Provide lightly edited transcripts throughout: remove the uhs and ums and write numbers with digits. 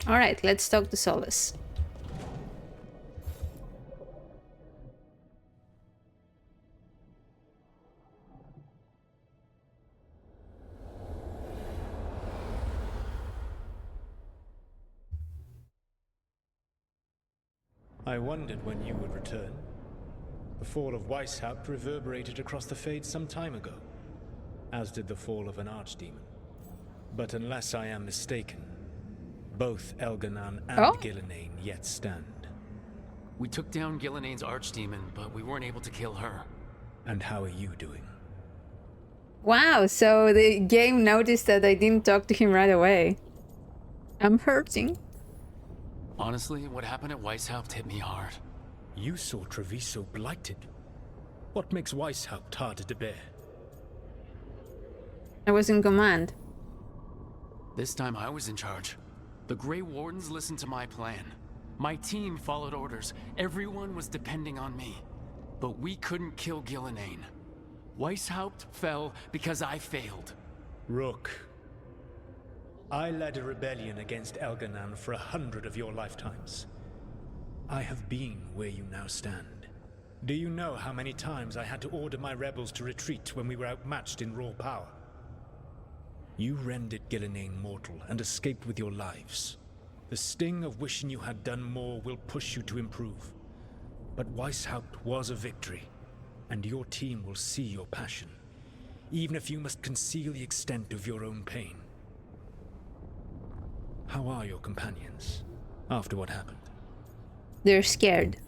Alright, let's talk to Solas. I wondered when you would return. The fall of Weishaupt reverberated across the Fade some time ago, as did the fall of an archdemon. But unless I am mistaken, both Elganan and Gillenane yet stand. We took down Gillenane's archdemon, but we weren't able to kill her. And how are you doing? Wow, so the game noticed that I didn't talk to him right away. I'm hurting. Honestly, what happened at Weishaupt hit me hard. You saw Treviso blighted. What makes Weishaupt harder to bear? I was in command. This time I was in charge. The Grey Wardens listened to my plan. My team followed orders. Everyone was depending on me. But we couldn't kill Gillenane. Weishaupt fell because I failed. Rook. I led a rebellion against Elganan for 100 of your lifetimes. I have been where you now stand. Do you know how many times I had to order my rebels to retreat when we were outmatched in raw power? You rendered Gillenane mortal and escaped with your lives. The sting of wishing you had done more will push you to improve. But Weishaupt was a victory, and your team will see your passion, even if you must conceal the extent of your own pain. How are your companions, after what happened? They're scared.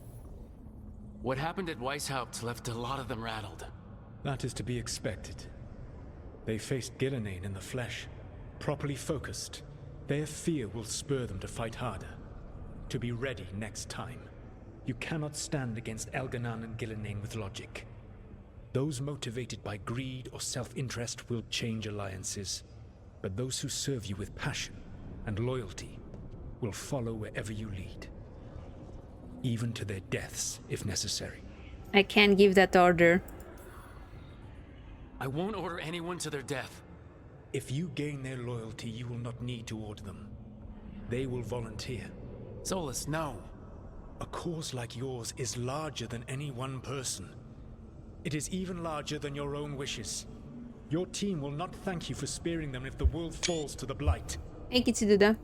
What happened at Weishaupt left a lot of them rattled. That is to be expected. They faced Gillenane in the flesh. Properly focused, their fear will spur them to fight harder. To be ready next time. You cannot stand against Elganan and Gillenane with logic. Those motivated by greed or self-interest will change alliances. But those who serve you with passion and loyalty will follow wherever you lead. Even to their deaths, if necessary. I can't give that order. I won't order anyone to their death. If you gain their loyalty, you will not need to order them. They will volunteer. Solas, no. A cause like yours is larger than any one person. It is even larger than your own wishes. Your team will not thank you for sparing them if the world falls to the Blight. Hey, Kitsududa.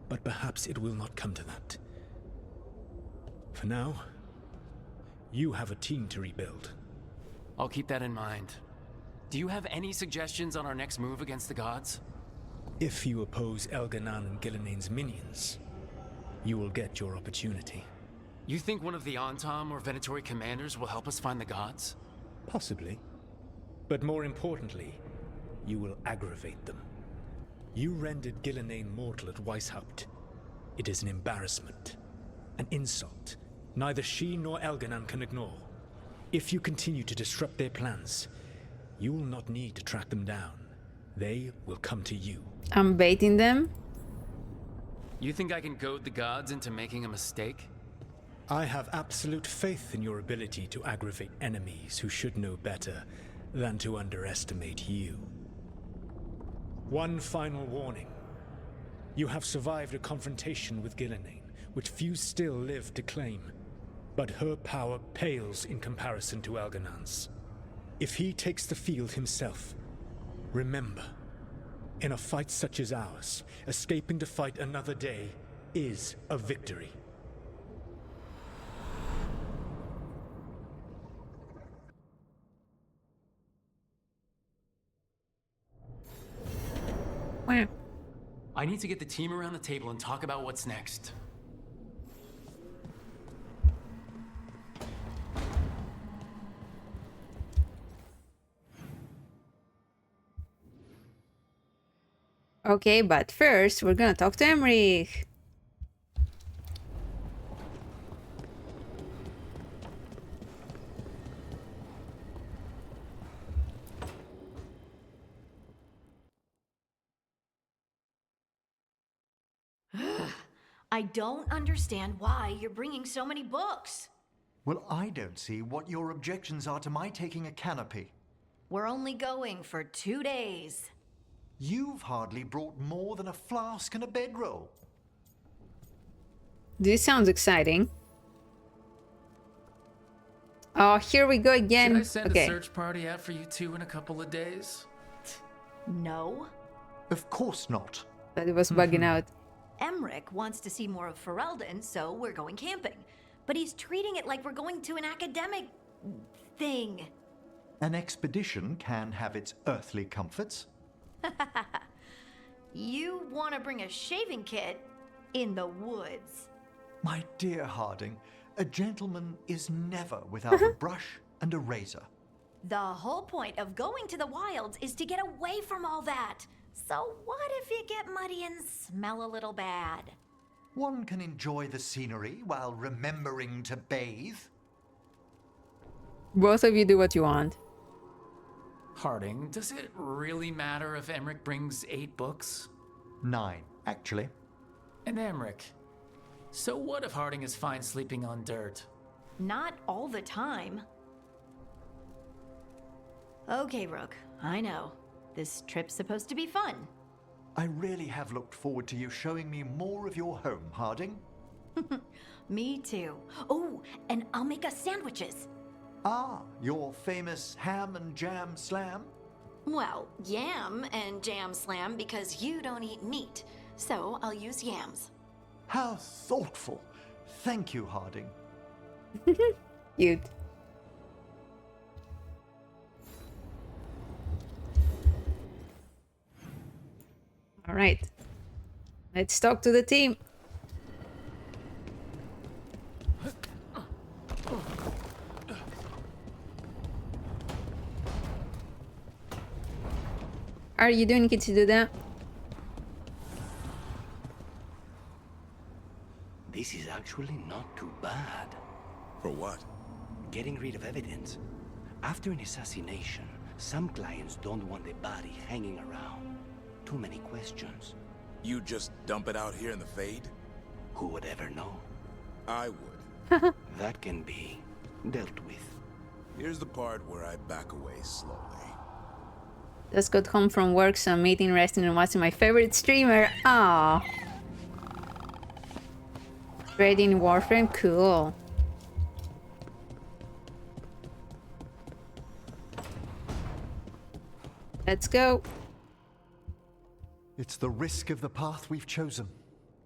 But perhaps it will not come to that. For now, you have a team to rebuild. I'll keep that in mind. Do you have any suggestions on our next move against the gods? If you oppose Elganan and Gillenane's minions, you will get your opportunity. You think one of the Antom or Venatori commanders will help us find the gods? Possibly. But more importantly, you will aggravate them. You rendered Gillenane mortal at Weishaupt. It is an embarrassment, an insult. Neither she nor Elganan can ignore. If you continue to disrupt their plans, you will not need to track them down. They will come to you. I'm baiting them? You think I can goad the gods into making a mistake? I have absolute faith in your ability to aggravate enemies who should know better than to underestimate you. One final warning. You have survived a confrontation with Gillenane, which few still live to claim. But her power pales in comparison to Elganan's. If he takes the field himself, remember, in a fight such as ours, escaping to fight another day is a victory. Wow. I need to get the team around the table and talk about what's next. Okay, but first we're gonna talk to Emmerich. I don't understand why you're bringing so many books. Well, I don't see what your objections are to my taking a canopy. We're only going for 2 days. You've hardly brought more than a flask and a bedroll. This sounds exciting. Oh, here we go again. Should I send Okay. a search party out for you two in a couple of days? No. Of course not. But it was bugging out. Emmerich wants to see more of Ferelden, so we're going camping. But he's treating it like we're going to an academic thing. An expedition can have its earthly comforts. You want to bring a shaving kit in the woods. My dear Harding, a gentleman is never without a brush and a razor. The whole point of going to the wilds is to get away from all that. So what if you get muddy and smell a little bad? One can enjoy the scenery while remembering to bathe. Both of you do what you want. Harding, does it really matter if Emmerich brings 8 books? 9, actually. And Emmerich, so what if Harding is fine sleeping on dirt? Not all the time. Okay, Rook, I know. This trip's supposed to be fun. I really have looked forward to you showing me more of your home, Harding. Me too. Oh, and I'll make us sandwiches. Ah, your famous ham and jam slam? Well, yam and jam slam because you don't eat meat. So I'll use yams. How thoughtful. Thank you, Harding. Cute. All right. Let's talk to the team. Are you doing it to do that? This is actually not too bad. For what? Getting rid of evidence. After an assassination, some clients don't want the body hanging around. Too many questions. You just dump it out here in the Fade? Who would ever know? I would. That can be dealt with. Here's the part where I back away slowly. Just got home from work, so I'm eating, resting, and watching my favorite streamer. Aww. Trading Warframe, cool. Let's go. It's the risk of the path we've chosen.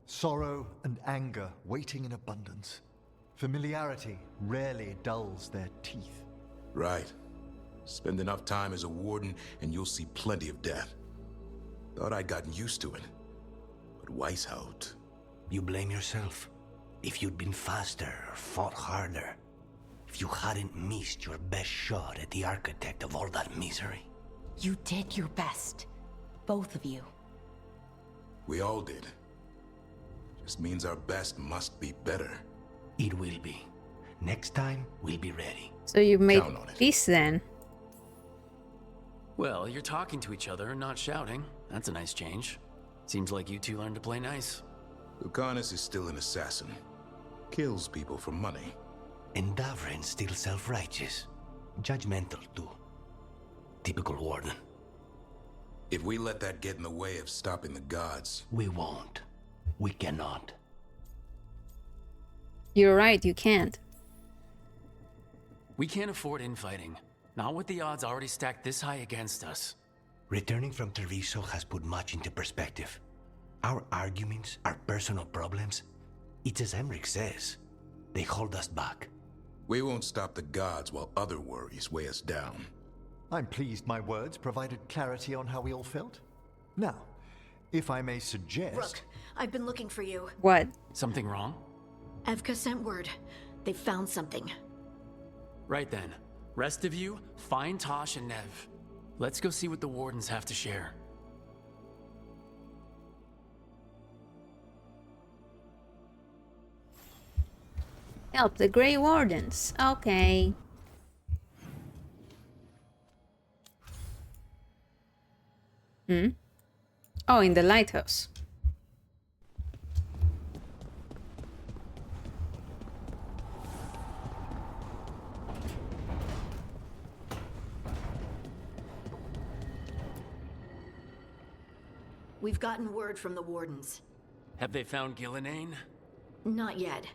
Sorrow and anger waiting in abundance. Familiarity rarely dulls their teeth. Right. Spend enough time as a warden and you'll see plenty of death. Thought I'd gotten used to it. But Weishaupt... You blame yourself. If you'd been faster or fought harder. If you hadn't missed your best shot at the architect of all that misery. You did your best. Both of you. We all did. Just means our best must be better. It will be. Next time, we'll be ready. So you made Count on it. peace then? Well, you're talking to each other and not shouting. That's a nice change. Seems like you two learned to play nice. Lucanis is still an assassin. Kills people for money. And Davrin's still self-righteous. Judgmental, too. Typical warden. If we let that get in the way of stopping the gods... We won't. We cannot. You're right, you can't. We can't afford infighting. Not with the odds already stacked this high against us. Returning from Treviso has put much into perspective. Our arguments, our personal problems, it's as Emmerich says. They hold us back. We won't stop the gods while other worries weigh us down. I'm pleased my words provided clarity on how we all felt. Now, if I may suggest... Rook, I've been looking for you. What? Something wrong? Evka sent word. They found something. Right then. Rest of you, find Tosh and Nev. Let's go see what the wardens have to share. Help the Grey Wardens. Okay. Oh, in the lighthouse. We've gotten word from the wardens. Have they found Gillenane? Not yet,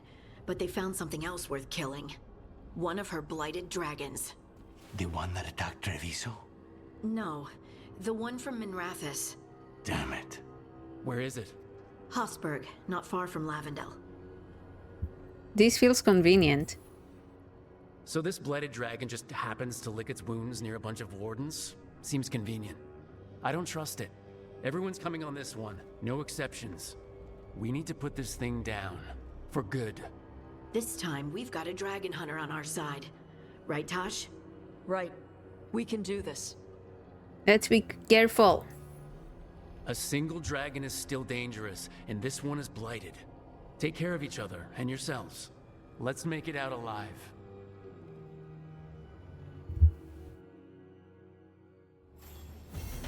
but they found something else worth killing. One of her blighted dragons. The one that attacked Treviso? No, the one from Minrathis. Damn it. Where is it? Hosberg, not far from Lavendel. This feels convenient. So this blighted dragon just happens to lick its wounds near a bunch of wardens? Seems convenient. I don't trust it. Everyone's coming on this one, no exceptions. We need to put this thing down. For good. This time, we've got a dragon hunter on our side. Right, Tosh? Right. We can do this. Let's be careful. A single dragon is still dangerous, and this one is blighted. Take care of each other and yourselves. Let's make it out alive.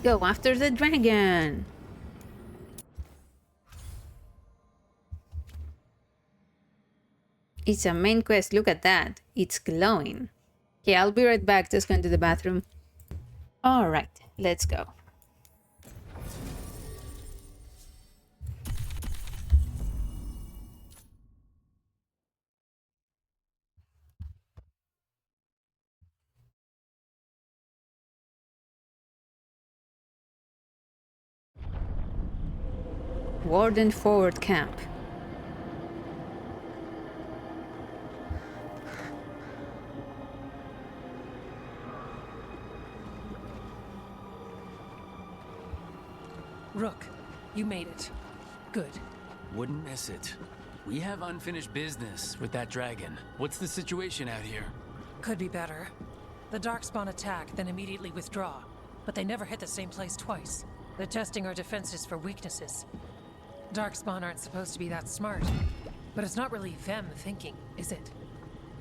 Go after the dragon. It's a main quest. Look at that. It's glowing. Okay, I'll be right back. Just going to the bathroom. All right, let's go. Warden Forward Camp. Rook, you made it. Good. Wouldn't miss it. We have unfinished business with that dragon. What's the situation out here? Could be better. The Darkspawn attack, then immediately withdraw. But they never hit the same place twice. They're testing our defenses for weaknesses. Darkspawn aren't supposed to be that smart. But it's not really them thinking, is it?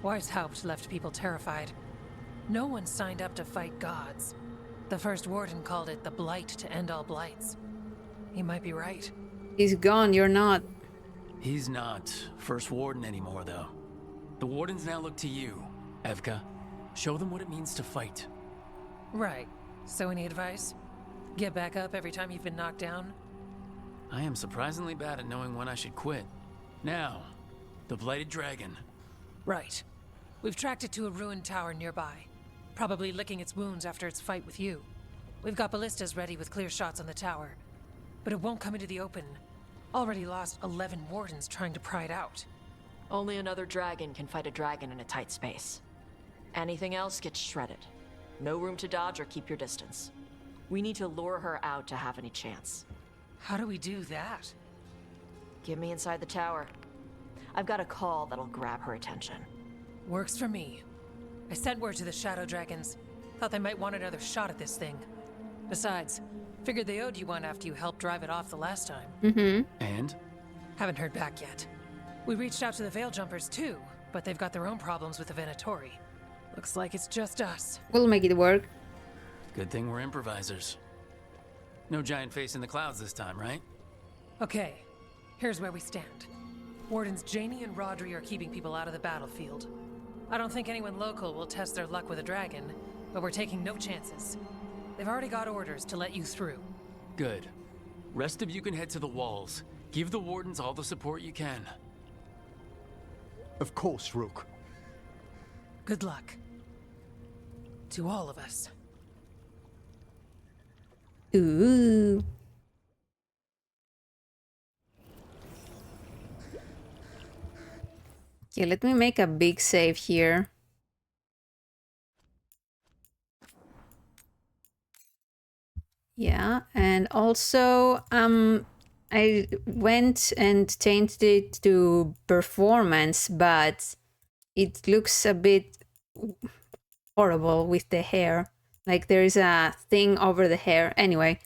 Weishaupt left people terrified. No one signed up to fight gods. The first warden called it the blight to end all blights. He might be right. He's gone, you're not. He's not first warden anymore, though. The wardens now look to you, Evka. Show them what it means to fight. Right. So any advice? Get back up every time you've been knocked down? I am surprisingly bad at knowing when I should quit. Now, the blighted dragon. Right. We've tracked it to a ruined tower nearby. Probably licking its wounds after its fight with you. We've got ballistas ready with clear shots on the tower. But it won't come into the open. Already lost 11 wardens trying to pry it out. Only another dragon can fight a dragon in a tight space. Anything else gets shredded. No room to dodge or keep your distance. We need to lure her out to have any chance. How do we do that? Get me inside the tower. I've got a call that'll grab her attention. Works for me. I sent word to the Shadow Dragons. Thought they might want another shot at this thing. Besides, figured they owed you one after you helped drive it off the last time. And? Haven't heard back yet. We reached out to the Veil Jumpers too, but they've got their own problems with the Venatori. Looks like it's just us. We'll make it work. Good thing we're improvisers. No giant face in the clouds this time, right? Okay, here's where we stand. Wardens Janie and Rodri are keeping people out of the battlefield. I don't think anyone local will test their luck with a dragon, but we're taking no chances. They've already got orders to let you through. Good. Rest of you can head to the walls. Give the wardens all the support you can. Of course, Rook. Good luck. To all of us. Ooh. Okay, let me make a big save here. Yeah, and also I went and changed it to performance, but it looks a bit horrible with the hair. Like there's a thing over the hair. Anyway,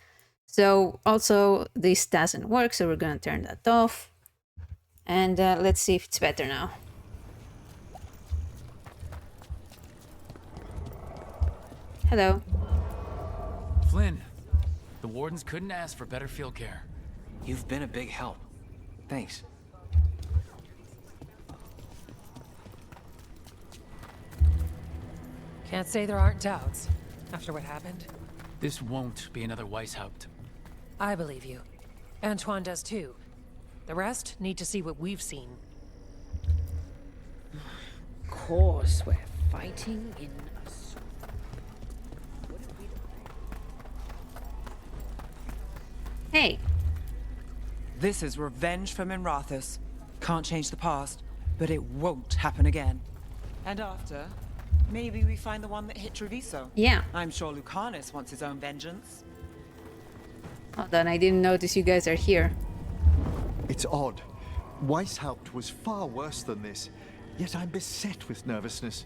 so also this doesn't work, so we're gonna turn that off. And let's see if it's better now. Hello. Flynn, the wardens couldn't ask for better field care. You've been a big help. Thanks. Can't say there aren't doubts after what happened. This won't be another Weishaupt. I believe you. Antoine does too. The rest need to see what we've seen. course, we're fighting in a swamp. Hey. This is revenge for Minrathous. Can't change the past, but it won't happen again. And after, maybe we find the one that hit Treviso. Yeah. I'm sure Lucanis wants his own vengeance. Hold on, I didn't notice you guys are here. It's odd. Weishaupt was far worse than this, yet I'm beset with nervousness.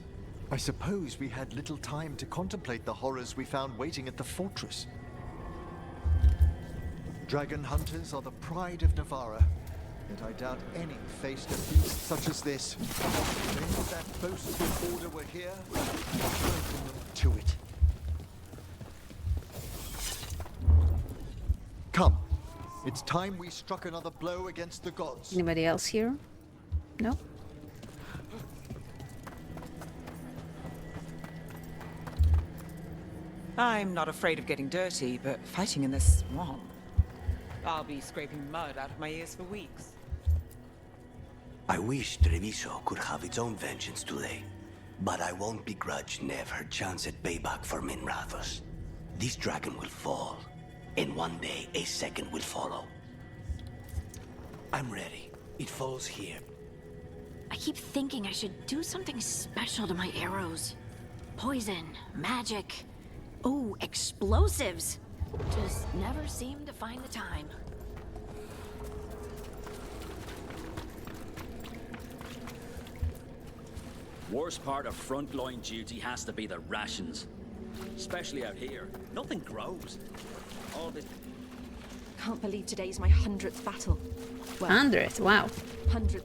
I suppose we had little time to contemplate the horrors we found waiting at the fortress. Dragon hunters are the pride of Navarra, yet I doubt any faced a feast such as this. If that boastful order were here, I'd welcome them to it. Come. It's time we struck another blow against the gods. Anybody else here? No? I'm not afraid of getting dirty, but fighting in this swamp, I'll be scraping mud out of my ears for weeks. I wish Treviso could have its own vengeance today, but I won't begrudge Nev her chance at payback for Minrathous. This dragon will fall, and one day a second will follow. I'm ready. It falls here. I keep thinking I should do something special to my arrows. Poison, magic, oh, explosives. Just never seem to find the time. Worst part of frontline duty has to be the rations. Especially out here. Nothing grows. All this... Can't believe today's my 100th battle. Well, 100th, wow. 100th.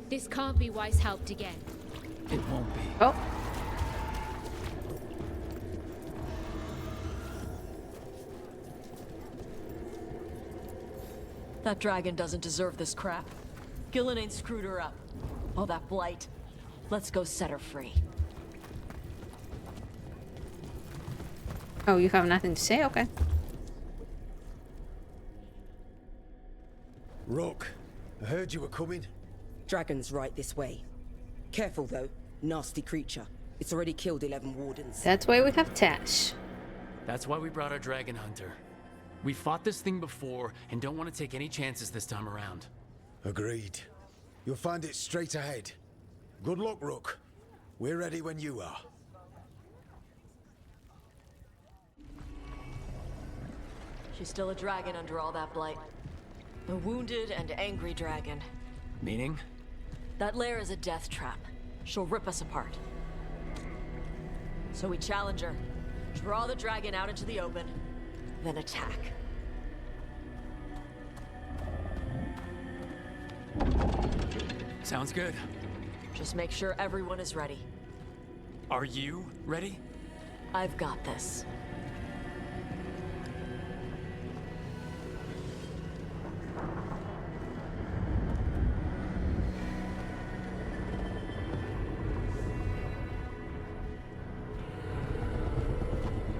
This can't be Weishaupt again. It won't be. Oh. That dragon doesn't deserve this crap. Gillenane screwed her up. Oh, that blight. Let's go set her free. Oh, you have nothing to say? Okay. Rook, I heard you were coming. Dragon's right this way. Careful though, nasty creature. It's already killed 11 wardens. That's why we have Tash. That's why we brought our dragon hunter. We fought this thing before and don't want to take any chances this time around. Agreed. You'll find it straight ahead. Good luck, Rook. We're ready when you are. She's still a dragon under all that blight. A wounded and angry dragon. Meaning? That lair is a death trap. She'll rip us apart. So we challenge her, draw the dragon out into the open, then attack. Sounds good. Just make sure everyone is ready. Are you ready? I've got this.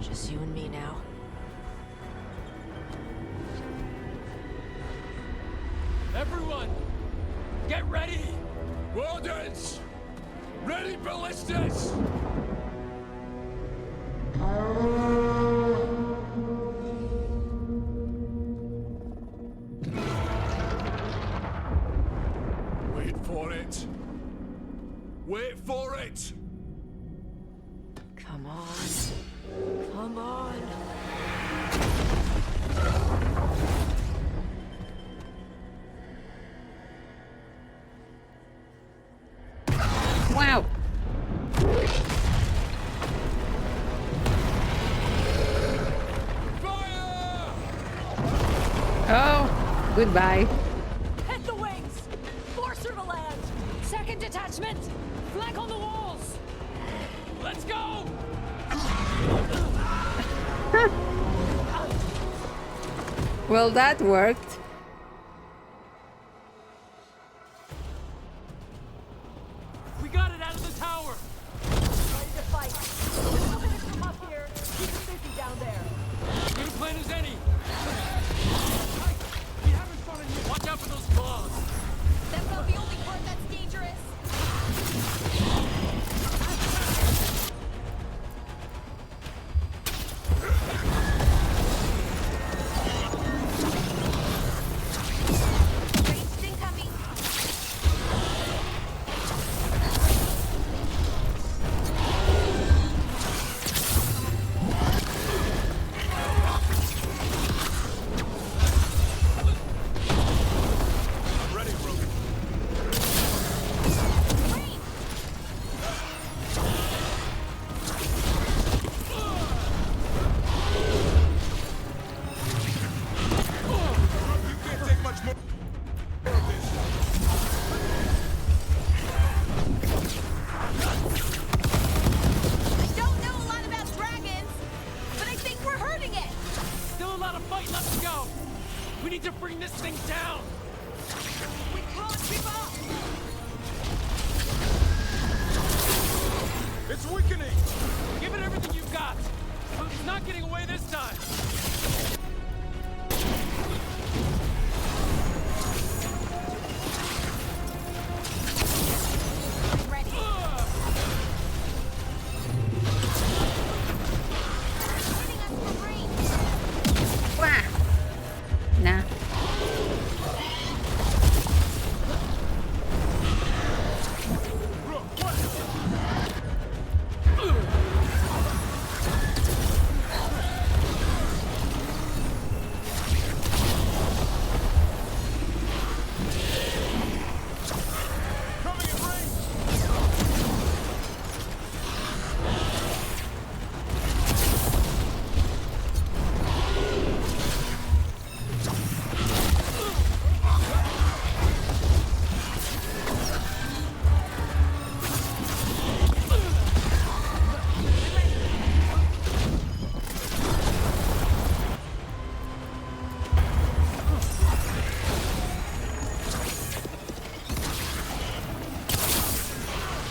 Just you and me now. Everyone, get ready! Wardens! Ready ballistas! Wait for it! Wait for it! Come on. Come on. Wow. Oh, goodbye. Hit the wings! Force her to land! Second detachment! Flank on the walls! Let's go! Well, that worked. We got it out of the tower! Ready to fight. Somebody from up here. Keep it busy down there. Good a plan as any! We haven't fought any. Watch out for those claws! That's not the only part that's dangerous.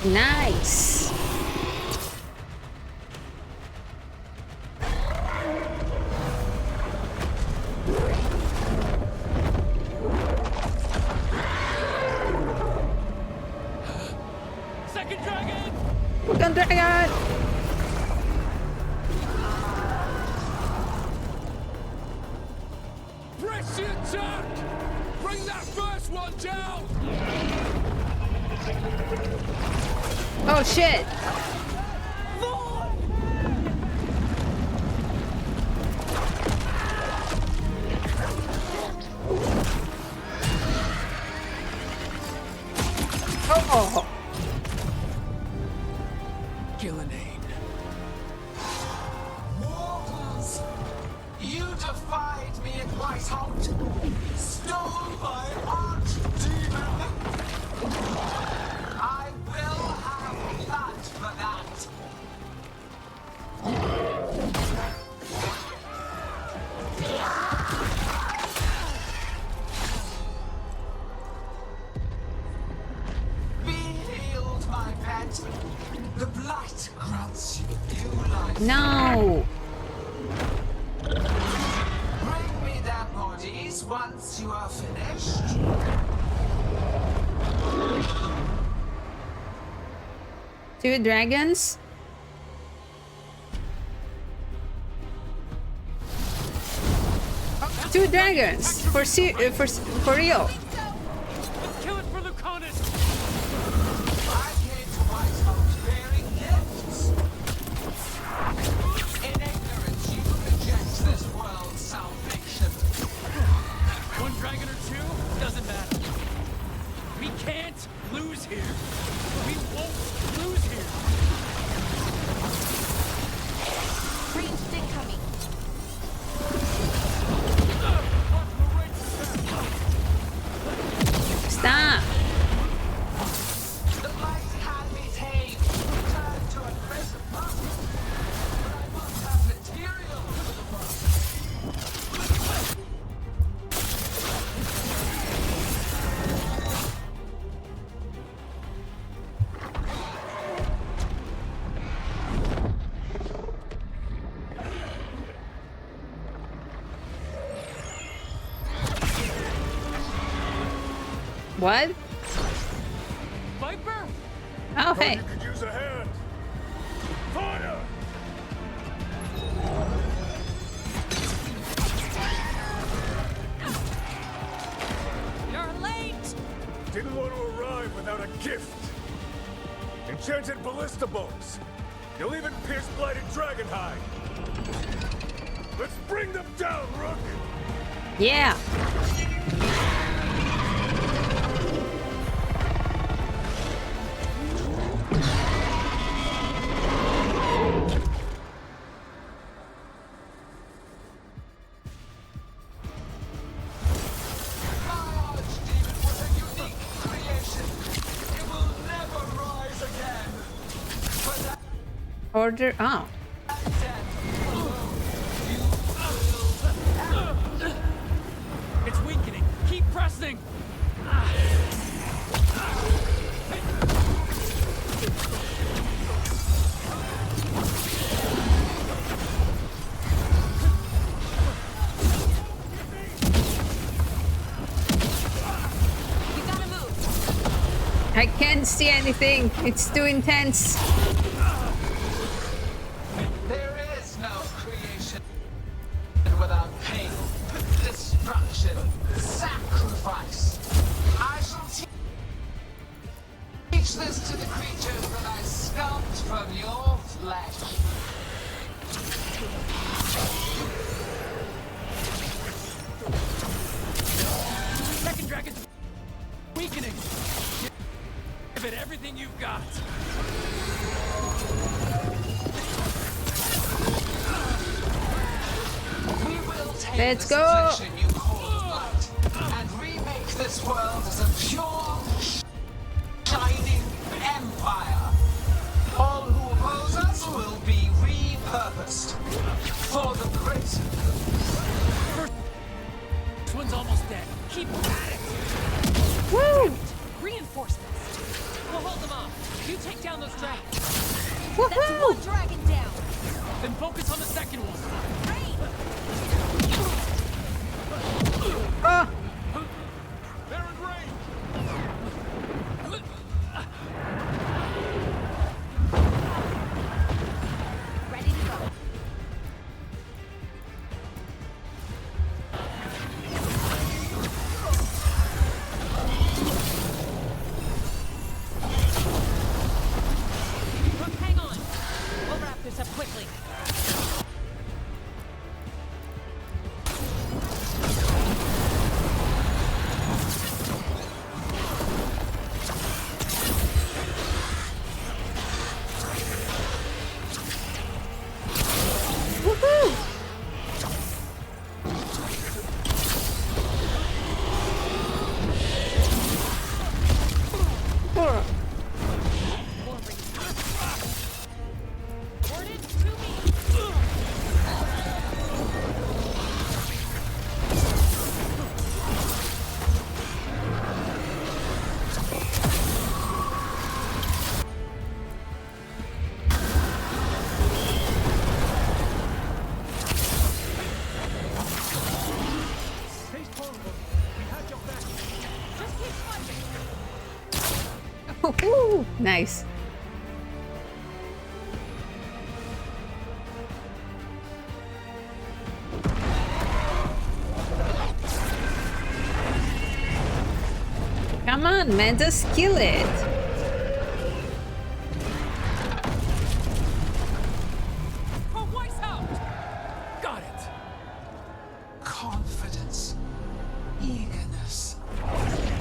Nice. Second dragon! Second dragon! Press the attack! Bring that first one down! Oh shit! Oh! Gillenane. Mortals! You defied me at Whitehout! Stole my archdemon! I will have blood for that! Be healed, my pet! The blight grants you life! No! Bring me their bodies once you are finished. 2 dragons? Oh, 2 dragons! For real! Let's kill it for Lucanis! I came to Whitehout bearing gifts. In ignorance, you reject this world's salvation. 1 dragon or 2? Doesn't matter. We can't lose here. We won't lose here. Ranged incoming. Stop! The blight can be tamed, turned to a present past. But I must have material for the past. What? Viper? Oh, hey. You could use a hand. Fire! You're late! Didn't want to arrive without a gift. Enchanted ballista bolts. You'll even pierce blighted dragon hide. Let's bring them down, Rook! Yeah! My archdemon was a unique creation. It will never rise again. But that Order. Oh. It's weakening. Keep pressing. I can't see anything. It's too intense. there is no creation without pain, destruction, sacrifice. I shall teach this to the creatures that I sculpt from your flesh. Second dragon's weakening. Give it everything you've got. We will take Let's this go. affliction you call light and remake this world as a pure, shining empire. All who oppose us will be repurposed for the greater good. This one's almost dead. Keep at it. Woo! Reinforcements. We'll hold them off. You take down those dragons. That's one dragon down. Then focus on the second one. Ah! They're in range. Ready to go. Hang on. We'll wrap this up quickly. Woohoo! Nice. Come on, man, just kill it. Got it. Confidence, eagerness,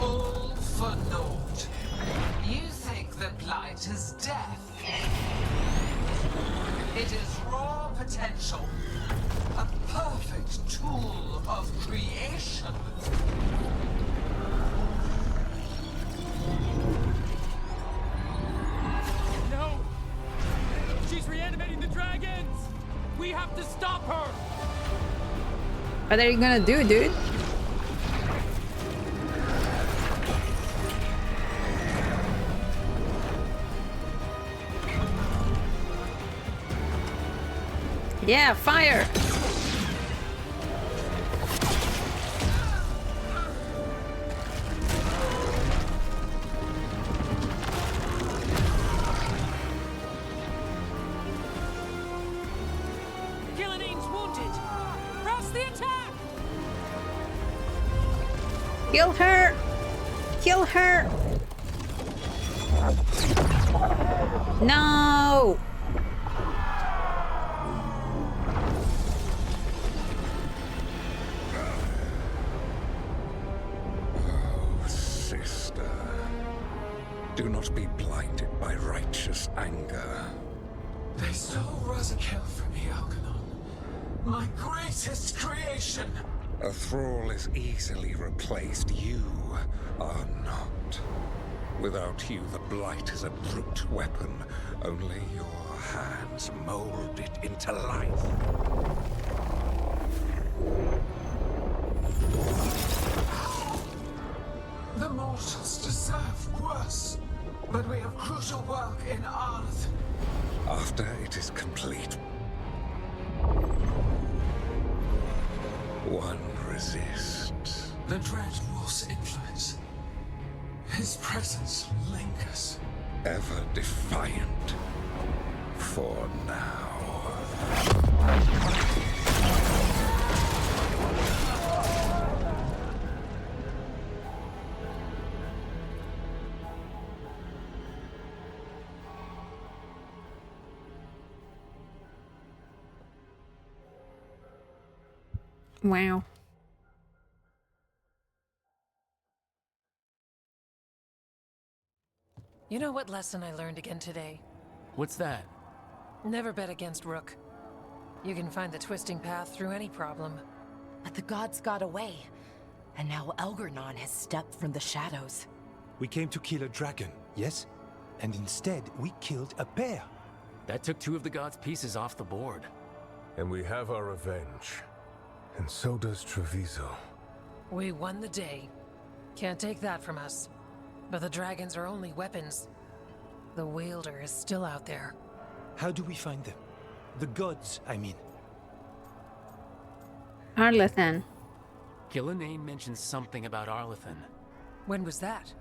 all for naught. You think the blight is death? It is raw potential, a perfect tool of creation. No! She's reanimating the dragons! We have to stop her! What are you gonna do, dude? Yeah, fire! Gillinane's wounded. Press the attack! Kill her! Kill her! No! Sister, do not be blinded by righteous anger. They stole Rosakill from me, Algernon. My greatest creation. A thrall is easily replaced. You are not. Without you, the blight is a brute weapon. Only your hands mold it into life. The mortals deserve worse. But we have crucial work in Arth. After it is complete, one resists. The Dread Wolf's influence. His presence lingers. Ever defiant. For now. Wow. You know what lesson I learned again today? What's that? Never bet against Rook. You can find the twisting path through any problem. But the gods got away, and now Algernon has stepped from the shadows. We came to kill a dragon, yes? And instead, we killed a bear. That took two of the gods' pieces off the board. And we have our revenge. And so does Treviso. We won the day. Can't take that from us. But the dragons are only weapons. The wielder is still out there. How do we find them? The gods, I mean. Arlathan. Gillenane mentioned something about Arlathan. When was that?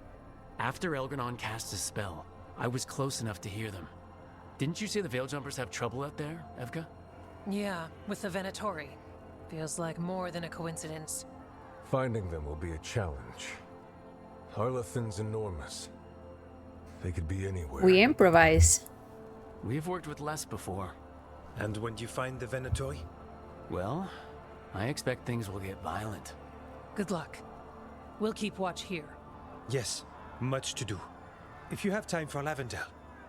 After Elgarnon cast his spell, I was close enough to hear them. Didn't you say the Veiljumpers have trouble out there, Evka? Yeah, with the Venatori. Feels like more than a coincidence. Finding them will be a challenge. Arlathan's enormous. They could be anywhere. We improvise. We've worked with less before. And when you find the Venatori? Well, I expect things will get violent. Good luck. We'll keep watch here. Yes, much to do. If you have time for Lavendel,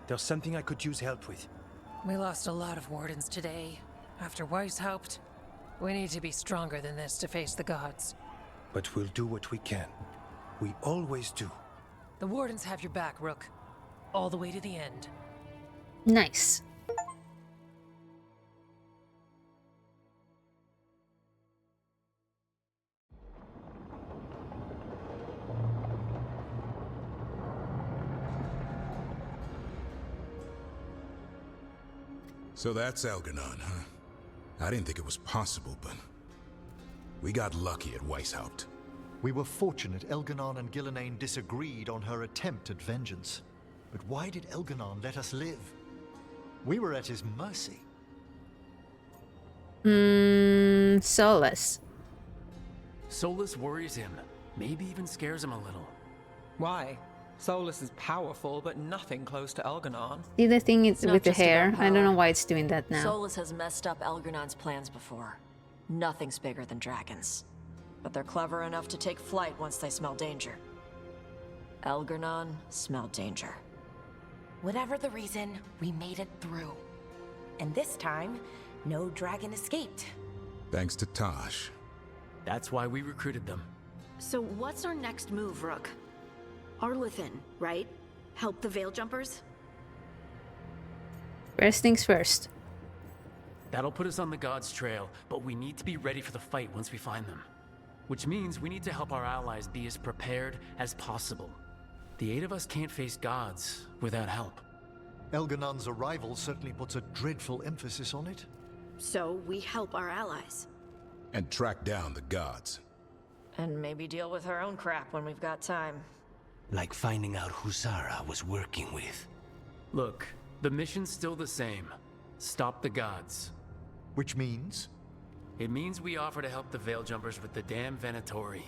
there's something I could use help with. We lost a lot of wardens today. After Weishaupt, we need to be stronger than this to face the gods. But we'll do what we can. We always do. The wardens have your back, Rook. All the way to the end. Nice. So that's Elgarnon, huh? I didn't think it was possible, but we got lucky at Weishaupt. We were fortunate Elgarnon and Gillenane disagreed on her attempt at vengeance. But why did Elgarnon let us live? We were at his mercy. Solas. Solas worries him. Maybe even scares him a little. Why? Solas is powerful, but nothing close to Elgarnon. See, the thing is Not with the just about hair. I don't power. know why it's doing that now. Solas has messed up Elgarnon's plans before. Nothing's bigger than dragons. But they're clever enough to take flight once they smell danger. Elgarnon smelled danger. Whatever the reason, we made it through. And this time, no dragon escaped. Thanks to Tosh. That's why we recruited them. So what's our next move, Rook? Arlathan, right? Help the Veiljumpers? First things first. That'll put us on the gods' trail, but we need to be ready for the fight once we find them. Which means we need to help our allies be as prepared as possible. The 8 of us can't face gods without help. Elgarnon's arrival certainly puts a dreadful emphasis on it. So we help our allies. And track down the gods. And maybe deal with her own crap when we've got time. Like finding out who Zara was working with. Look, the mission's still the same. Stop the gods. Which means? It means we offer to help the Veiljumpers with the damn Venatori.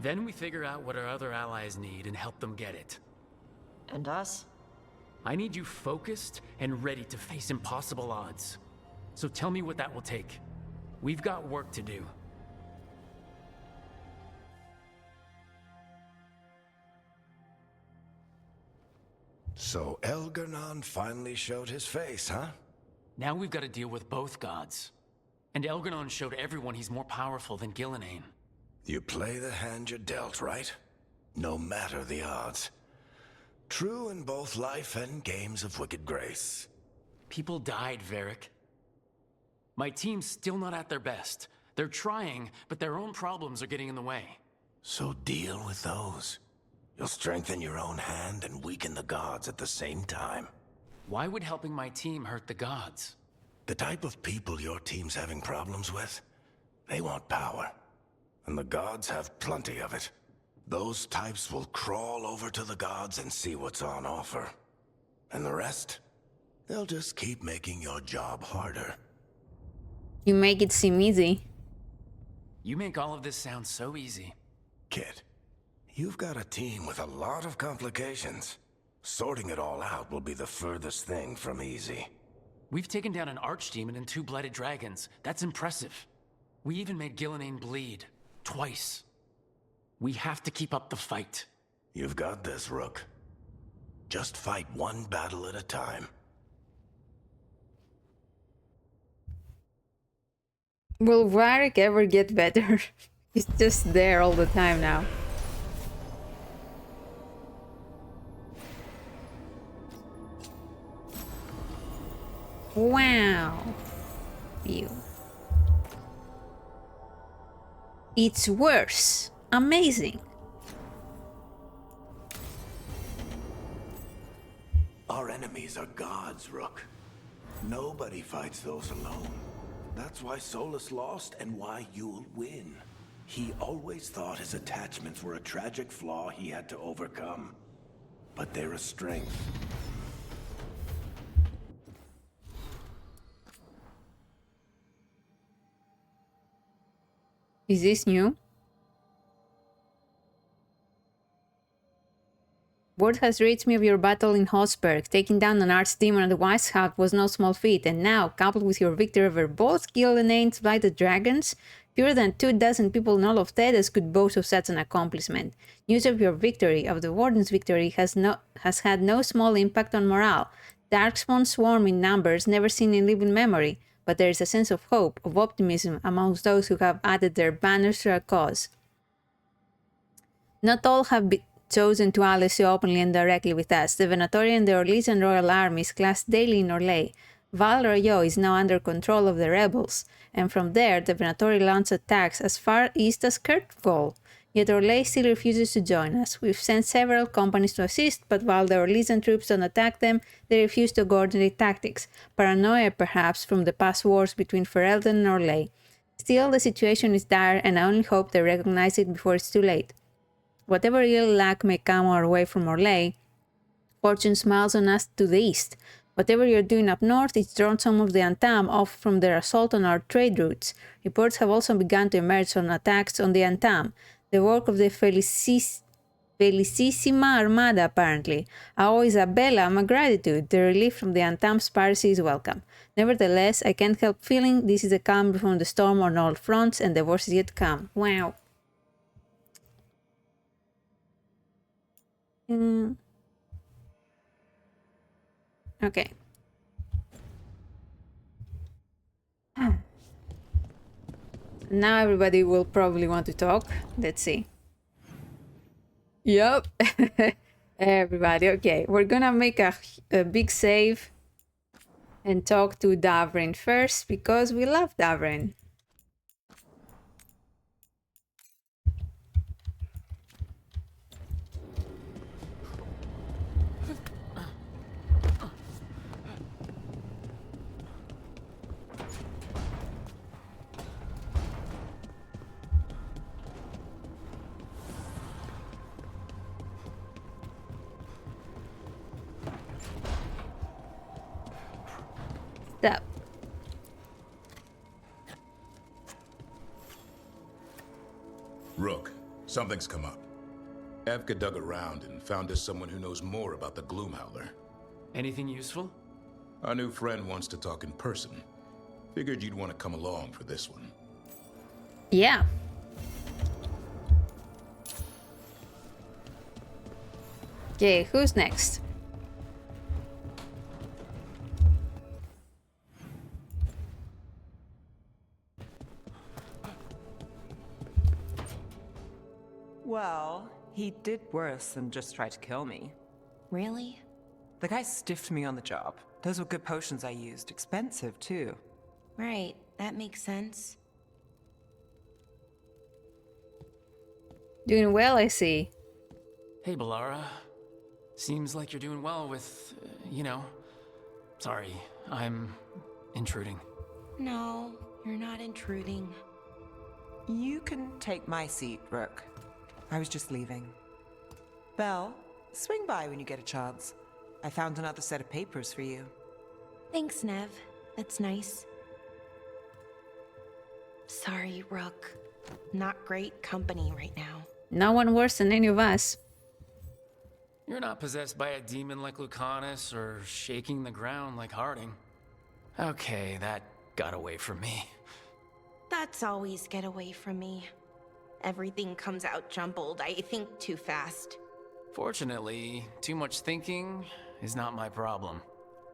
Then we figure out what our other allies need and help them get it. And us? I need you focused and ready to face impossible odds. So tell me what that will take. We've got work to do. So Elgarnon finally showed his face, huh? Now we've got to deal with both gods. And Elgarnon showed everyone he's more powerful than Gillenane. You play the hand you're dealt, right? No matter the odds. True in both life and games of wicked grace. People died, Varric. My team's still not at their best. They're trying, but their own problems are getting in the way. So deal with those. You'll strengthen your own hand and weaken the gods at the same time. Why would helping my team hurt the gods? The type of people your team's having problems with, they want power. And the gods have plenty of it. Those types will crawl over to the gods and see what's on offer. And the rest, they'll just keep making your job harder. You make it seem easy. You make all of this sound so easy. Kid, you've got a team with a lot of complications. Sorting it all out will be the furthest thing from easy. We've taken down an archdemon and 2 blighted dragons. That's impressive. We even made Gillenane bleed. Twice. We have to keep up the fight. You've got this, Rook. Just fight one battle at a time. Will Varric ever get better? He's just there all the time now. Wow. View. It's worse. Amazing. Our enemies are gods, Rook. Nobody fights those alone. That's why Solas lost and why you'll win. He always thought his attachments were a tragic flaw he had to overcome. But they're a strength. Is this new? Word has reached me of your battle in Hosberg. Taking down an archdemon and the Weishaupt was no small feat, and now, coupled with your victory over both Gilneain's blighted dragons, fewer than 24 people in all of Thedas could boast of such an accomplishment. News of your victory, of the Warden's victory, has had no small impact on morale. Darkspawn swarm in numbers never seen in living memory, but there is a sense of hope, of optimism amongst those who have added their banners to our cause. Not all have been chosen to ally so openly and directly with us. The Venatorian and the Orlesian royal armies clash daily in Orlais. Val Royeaux is now under control of the rebels, and from there the Venatori launch attacks as far east as Kirkwall. Yet Orlais still refuses to join us. We've sent several companies to assist, but while the Orlesian troops don't attack them, they refuse to coordinate tactics. Paranoia, perhaps, from the past wars between Ferelden and Orlais. Still, the situation is dire, and I only hope they recognize it before it's too late. Whatever ill luck may come our way from Orlais, fortune smiles on us to the east. Whatever you're doing up north, it's drawn some of the Antam off from their assault on our trade routes. Reports have also begun to emerge on attacks on the Antam, the work of the Felicissima Armada, apparently. I owe Isabella my gratitude. The relief from the Antam's piracy is welcome. Nevertheless, I can't help feeling this is a calm before the storm on all fronts, and the worst is yet to come. Wow. Okay. Now everybody will probably want to talk. Let's see. Yup. Everybody. Okay, we're gonna make a big save and talk to Davrin first because we love Davrin. Stop. Rook, something's come up. Evka dug around and found us someone who knows more about the Gloomhowler. Anything useful? Our new friend wants to talk in person. Figured you'd want to come along for this one. Yeah. Okay, who's next? Well, he did worse than just try to kill me. Really? The guy stiffed me on the job. Those were good potions I used. Expensive, too. Right, that makes sense. Doing well, I see. Hey, Bellara. Seems like you're doing well with, Sorry, I'm intruding. No, you're not intruding. You can take my seat, Rook. I was just leaving. Belle, swing by when you get a chance. I found another set of papers for you. Thanks, Nev. That's nice. Sorry, Rook. Not great company right now. No one worse than any of us. You're not possessed by a demon like Lucanis or shaking the ground like Harding. Okay, that got away from me. That's always get away from me. Everything comes out jumbled. I think too fast. Fortunately, too much thinking is not my problem.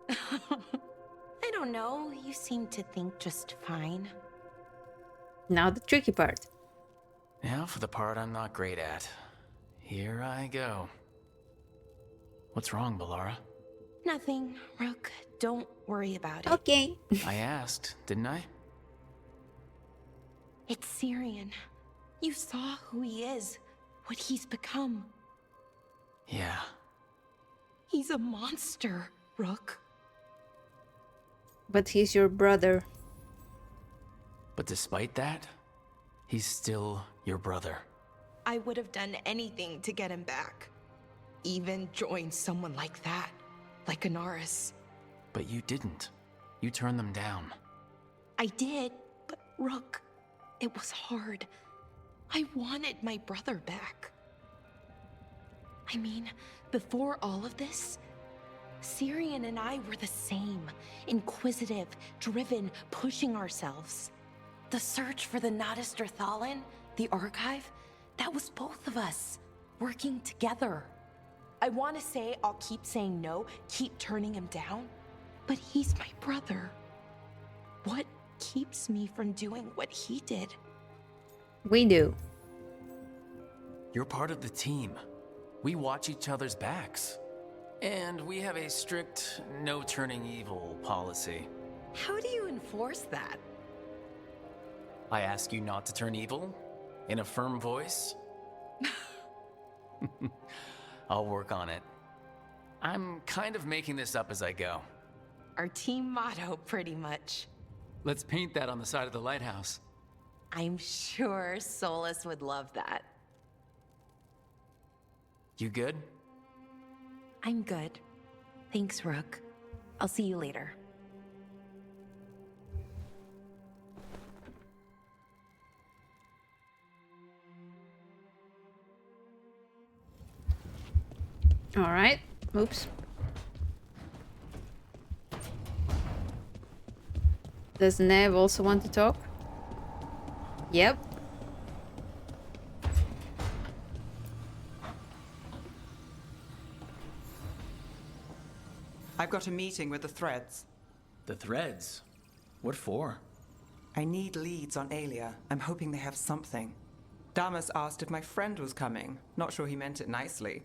I don't know. You seem to think just fine. Now the tricky part. Now for the part I'm not great at. Here I go. What's wrong, Bellara? Nothing, Rook. Don't worry about it. Okay. I asked, didn't I? It's Syrian. You saw who he is, what he's become. Yeah. He's a monster, Rook. But he's your brother. But despite that, he's still your brother. I would have done anything to get him back. Even join someone like that, like Anaris. But you didn't. You turned them down. I did, but Rook, it was hard. I wanted my brother back. I mean, before all of this, Syrian and I were the same. Inquisitive, driven, pushing ourselves. The search for the Natus Thalin, the archive, that was both of us, working together. I want to say I'll keep saying no, keep turning him down, but he's my brother. What keeps me from doing what he did? We do. You're part of the team. We watch each other's backs. And we have a strict no turning evil policy. How do you enforce that? I ask you not to turn evil in a firm voice. I'll work on it. I'm kind of making this up as I go. Our team motto, pretty much. Let's paint that on the side of the lighthouse. I'm sure Solas would love that. You good? I'm good. Thanks, Rook. I'll see you later. All right. Oops. Does Nev also want to talk? Yep. I've got a meeting with the Threads. The Threads? What for? I need leads on Aelia. I'm hoping they have something. Damas asked if my friend was coming. Not sure he meant it nicely.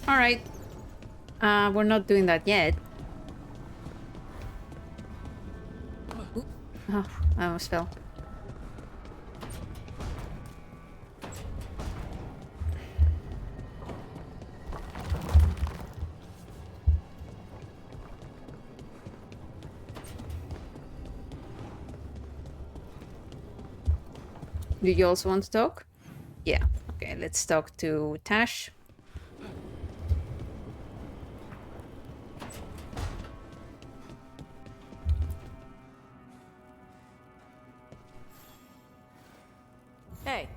All right. We're not doing that yet. Oh, I almost fell. Do you also want to talk? Yeah. Okay, let's talk to Tash. Hey,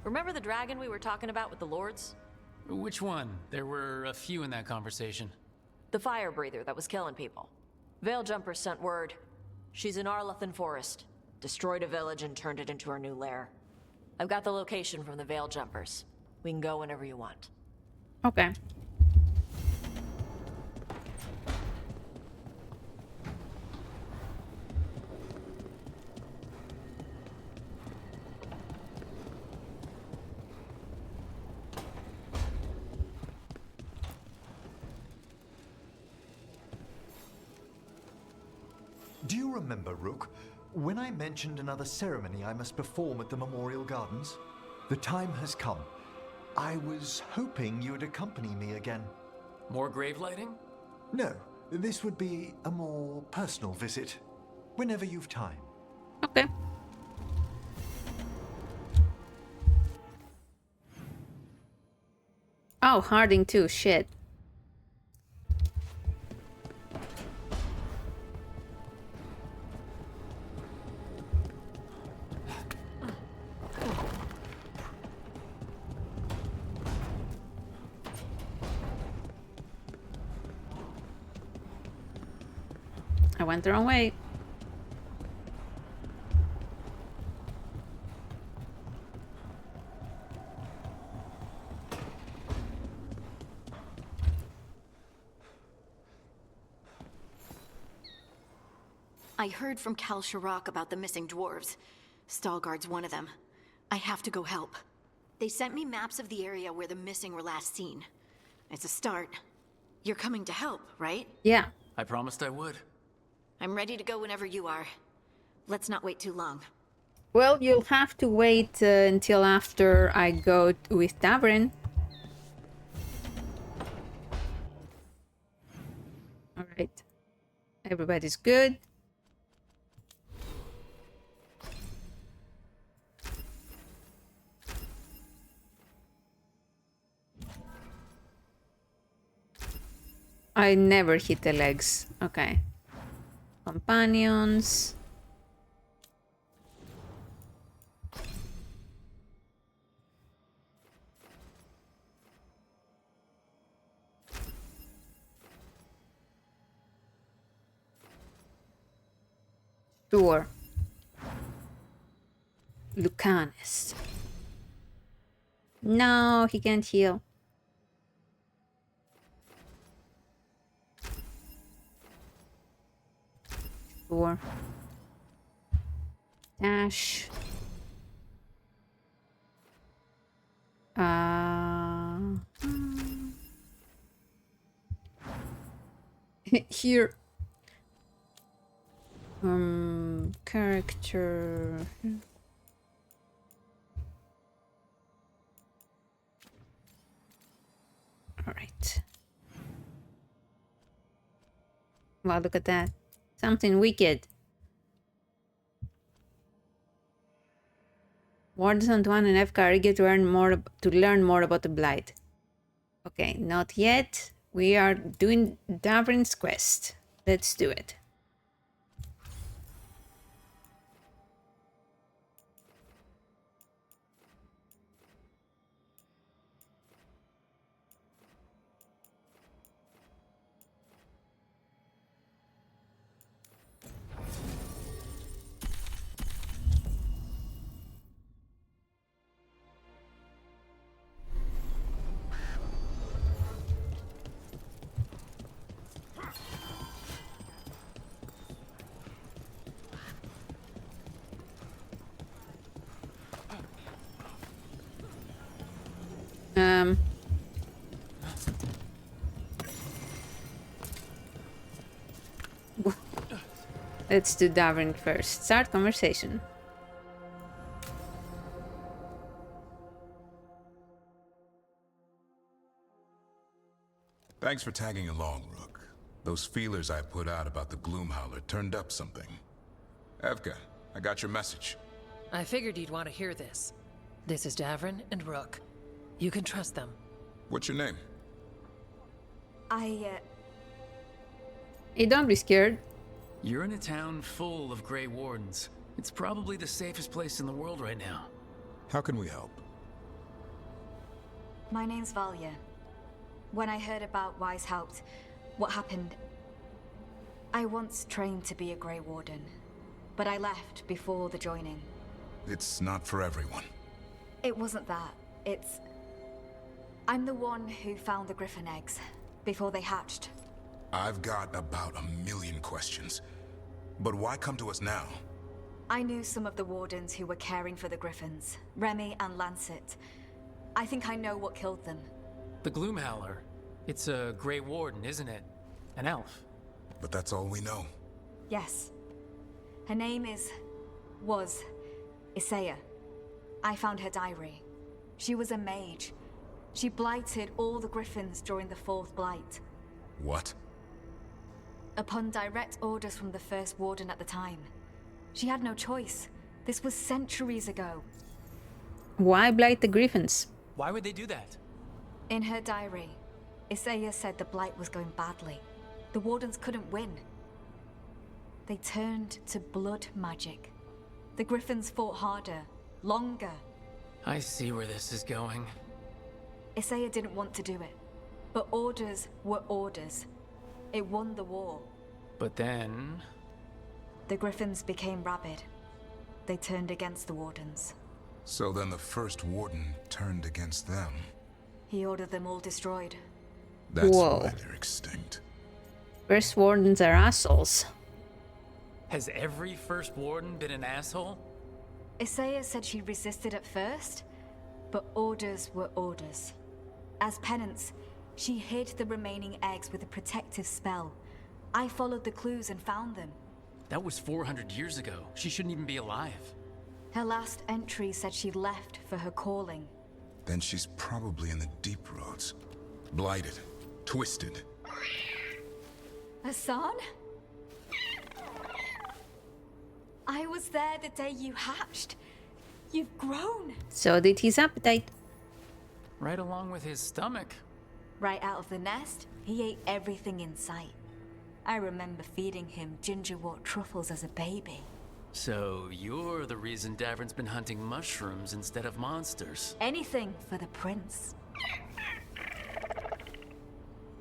remember the dragon we were talking about with the lords? Which one? There were a few in that conversation. The fire breather that was killing people. Veiljumpers sent word. She's in Arlathan Forest. Destroyed a village and turned it into her new lair. I've got the location from the Veiljumpers. We can go whenever you want. Okay. Do you remember, Rook, when I mentioned another ceremony I must perform at the Memorial Gardens? The time has come. I was hoping you would accompany me again. More grave lighting? No, this would be a more personal visit. Whenever you've time. Okay. Oh, Harding too. Shit. I went the wrong way. I heard from Kal Sharok about the missing dwarves. Stalguard's one of them. I have to go help. They sent me maps of the area where the missing were last seen. It's a start. You're coming to help, right? Yeah. I promised I would. I'm ready to go whenever you are. Let's not wait too long. Well, you'll have to wait until after I go with Davrin. Everybody's good. I never hit the legs. Okay. Companions. Sure. Lucanis. No, he can't heal. Sure. Dash. Here. Character. All right. Wow, look at that. Something wicked. Wardens Antoine and F. Carry get to learn more about the Blight. Okay, not yet. We are doing Davrin's quest. Let's do it. Let's do Davrin first. Start conversation. Thanks for tagging along, Rook. Those feelers I put out about the Gloomhowler turned up something. Evka, I got your message. I figured you'd want to hear this. This is Davrin and Rook. You can trust them. What's your name? Hey, don't be scared. You're in a town full of Grey Wardens. It's probably the safest place in the world right now. How can we help? My name's Valya. When I heard about Weishaupt, what happened... I once trained to be a Grey Warden, but I left before the joining. It's not for everyone. It wasn't that. It's... I'm the one who found the Griffin eggs, before they hatched. I've got about 1,000,000 questions. But why come to us now? I knew some of the Wardens who were caring for the Griffins, Remy and Lancet. I think I know what killed them. The Gloomhowler. It's a Grey Warden, isn't it? An elf. But that's all we know. Yes. Her name was Isaiah. I found her diary. She was a mage. She blighted all the Griffins during the Fourth Blight. What? Upon direct orders from the First Warden at the time. She had no choice. This was centuries ago. Why blight the Griffins? Why would they do that? In her diary, Isaiah said the Blight was going badly. The Wardens couldn't win. They turned to blood magic. The Griffins fought harder, longer. I see where this is going. Isaiah didn't want to do it, but orders were orders. It won the war. But then... The Griffins became rabid. They turned against the Wardens. So then the First Warden turned against them. He ordered them all destroyed. That's Whoa. why they're extinct. First Wardens are assholes. Has every First Warden been an asshole? Isaiah said she resisted at first, but orders were orders. As penance, she hid the remaining eggs with a protective spell. I followed the clues and found them. That was 400 years ago. She shouldn't even be alive. Her last entry said she left for her calling. Then she's probably in the deep roads. Blighted. Twisted. Hassan? I was there the day you hatched. You've grown. So did his appetite. Right along with his stomach. Right out of the nest, he ate everything in sight. I remember feeding him gingerwort truffles as a baby. So you're the reason Davrin's been hunting mushrooms instead of monsters. Anything for the prince.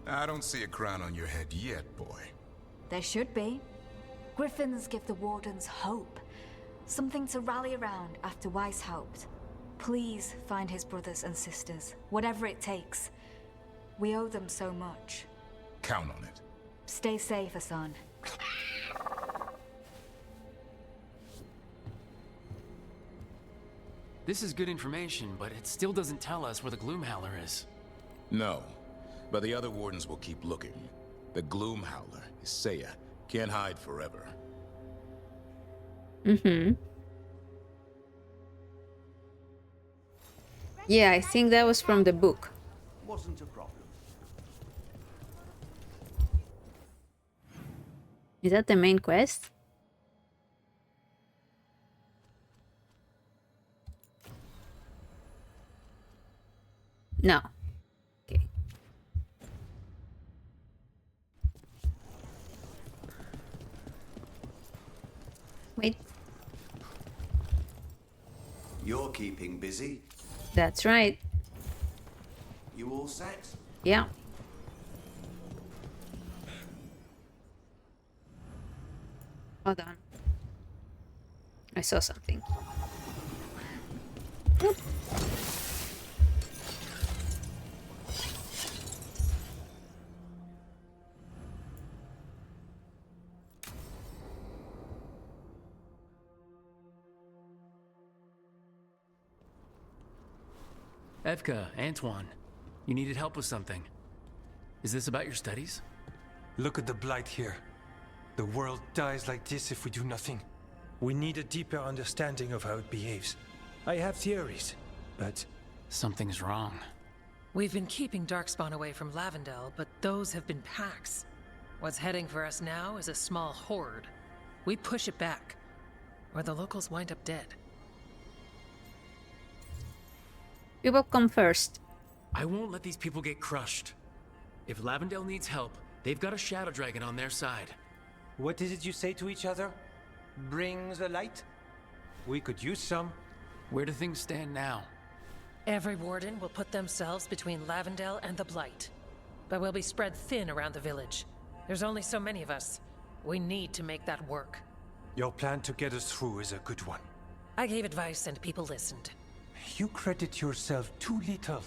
I don't see a crown on your head yet, boy. There should be. Griffins give the Wardens hope. Something to rally around after Weishaupt. Please find his brothers and sisters, whatever it takes. We owe them so much. Count on it. Stay safe, Hassan. This is good information, but it still doesn't tell us where the Gloomhowler is. No, but the other wardens will keep looking. The Gloomhowler, Isaiah, can't hide forever. Mm-hmm. Yeah, I think that was from the book. Wasn't a problem. Is that the main quest? No. Okay. Wait. You're keeping busy. That's right. You all set? Yeah. Hold on. I saw something. Whoop. Evka, Antoine, you needed help with something. Is this about your studies? Look at the blight here. The world dies like this if we do nothing. We need a deeper understanding of how it behaves. I have theories, but... Something's wrong. We've been keeping Darkspawn away from Lavendel, but those have been packs. What's heading for us now is a small horde. We push it back, or the locals wind up dead. We will come first. I won't let these people get crushed. If Lavendel needs help, they've got a Shadow Dragon on their side. What is it you say to each other? Bring the light? We could use some. Where do things stand now? Every warden will put themselves between Lavendel and the Blight. But we'll be spread thin around the village. There's only so many of us. We need to make that work. Your plan to get us through is a good one. I gave advice and people listened. You credit yourself too little.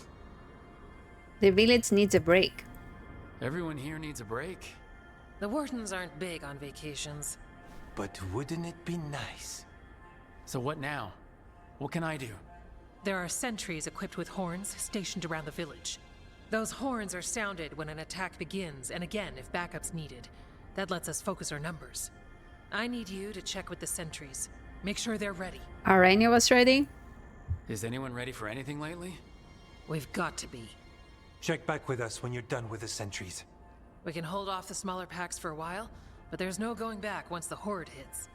The village needs a break. Everyone here needs a break. The wardens aren't big on vacations. But wouldn't it be nice? So what now? What can I do? There are sentries equipped with horns stationed around the village. Those horns are sounded when an attack begins, and again if backup's needed. That lets us focus our numbers. I need you to check with the sentries. Make sure they're ready. Are any of us ready? Is anyone ready for anything lately? We've got to be. Check back with us when you're done with the sentries. We can hold off the smaller packs for a while, but there's no going back once the horde hits.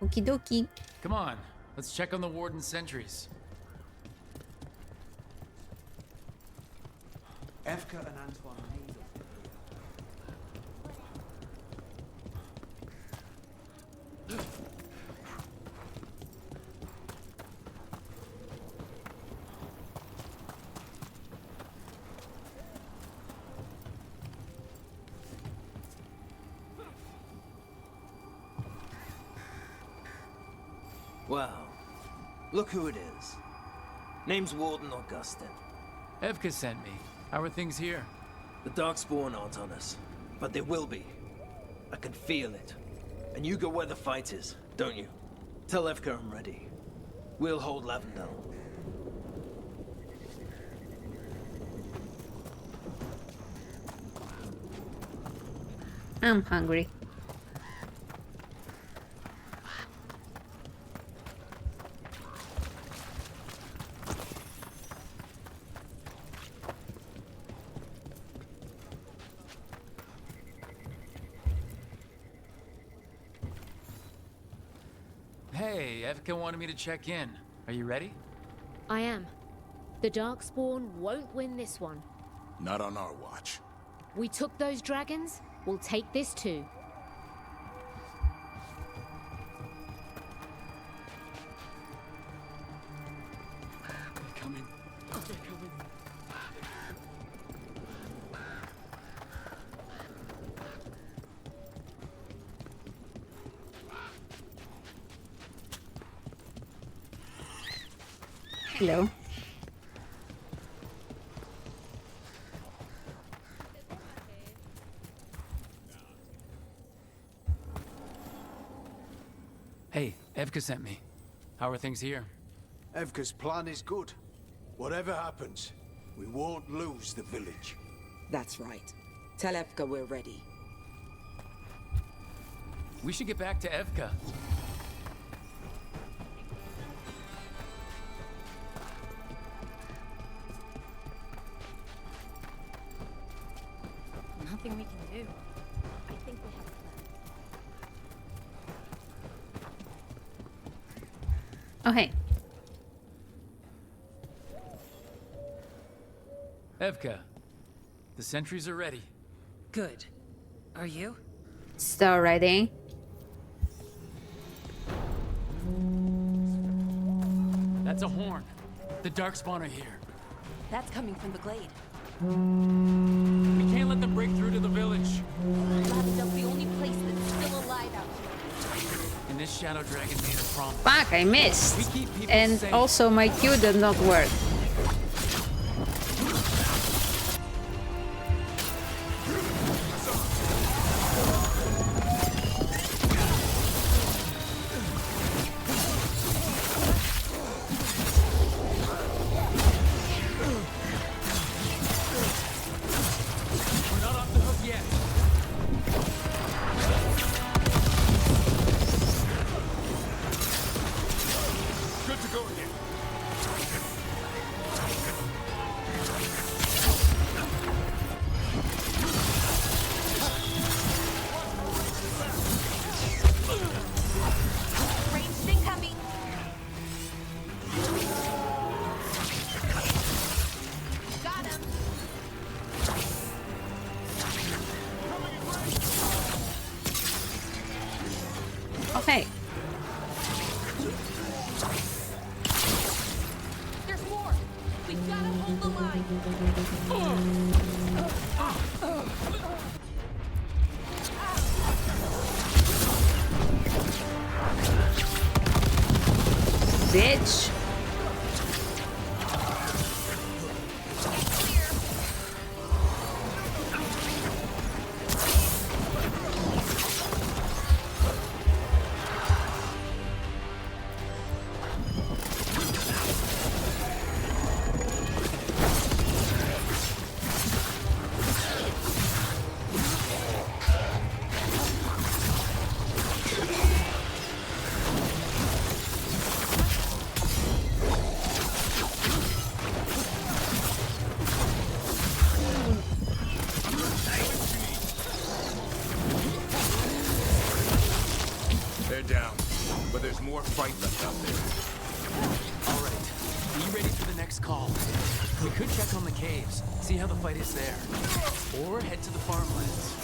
Okie dokie. Come on, let's check on the warden sentries. Evka and Antoine made it. Wow. Look who it is. Name's Warden Augustin. Evka sent me. How are things here? The Darkspawn aren't on us, but they will be. I can feel it. And you go where the fight is, don't you? Tell Evka I'm ready. We'll hold Lavendel. I'm hungry. Hey, Evka wanted me to check in. Are you ready? I am. The Darkspawn won't win this one. Not on our watch. We took those dragons, we'll take this too. They're coming. They're coming. Hello. Hey, Evka sent me. How are things here? Evka's plan is good. Whatever happens, we won't lose the village. That's right. Tell Evka we're ready. We should get back to Evka. Nothing we can do. I think we have a plan. Okay. Evka, the sentries are ready. Good. Are you? Still ready. That's a horn. The Darkspawn are here. That's coming from the glade. We can't let them break through to the village. Lavendel's the only place that's still alive out here. And this Shadow Dragon made a promise. Fuck, I missed. We keep people And safe. also my Q did not work. We're not off the hook yet. Good to go again. Ranged incoming. Got him. Okay. There's more! We've gotta hold the line! Bitch. They're down, but there's more fight left out there. All right. Be ready for the next call. We could check on the caves, see how the fight is there. Or head to the farmlands.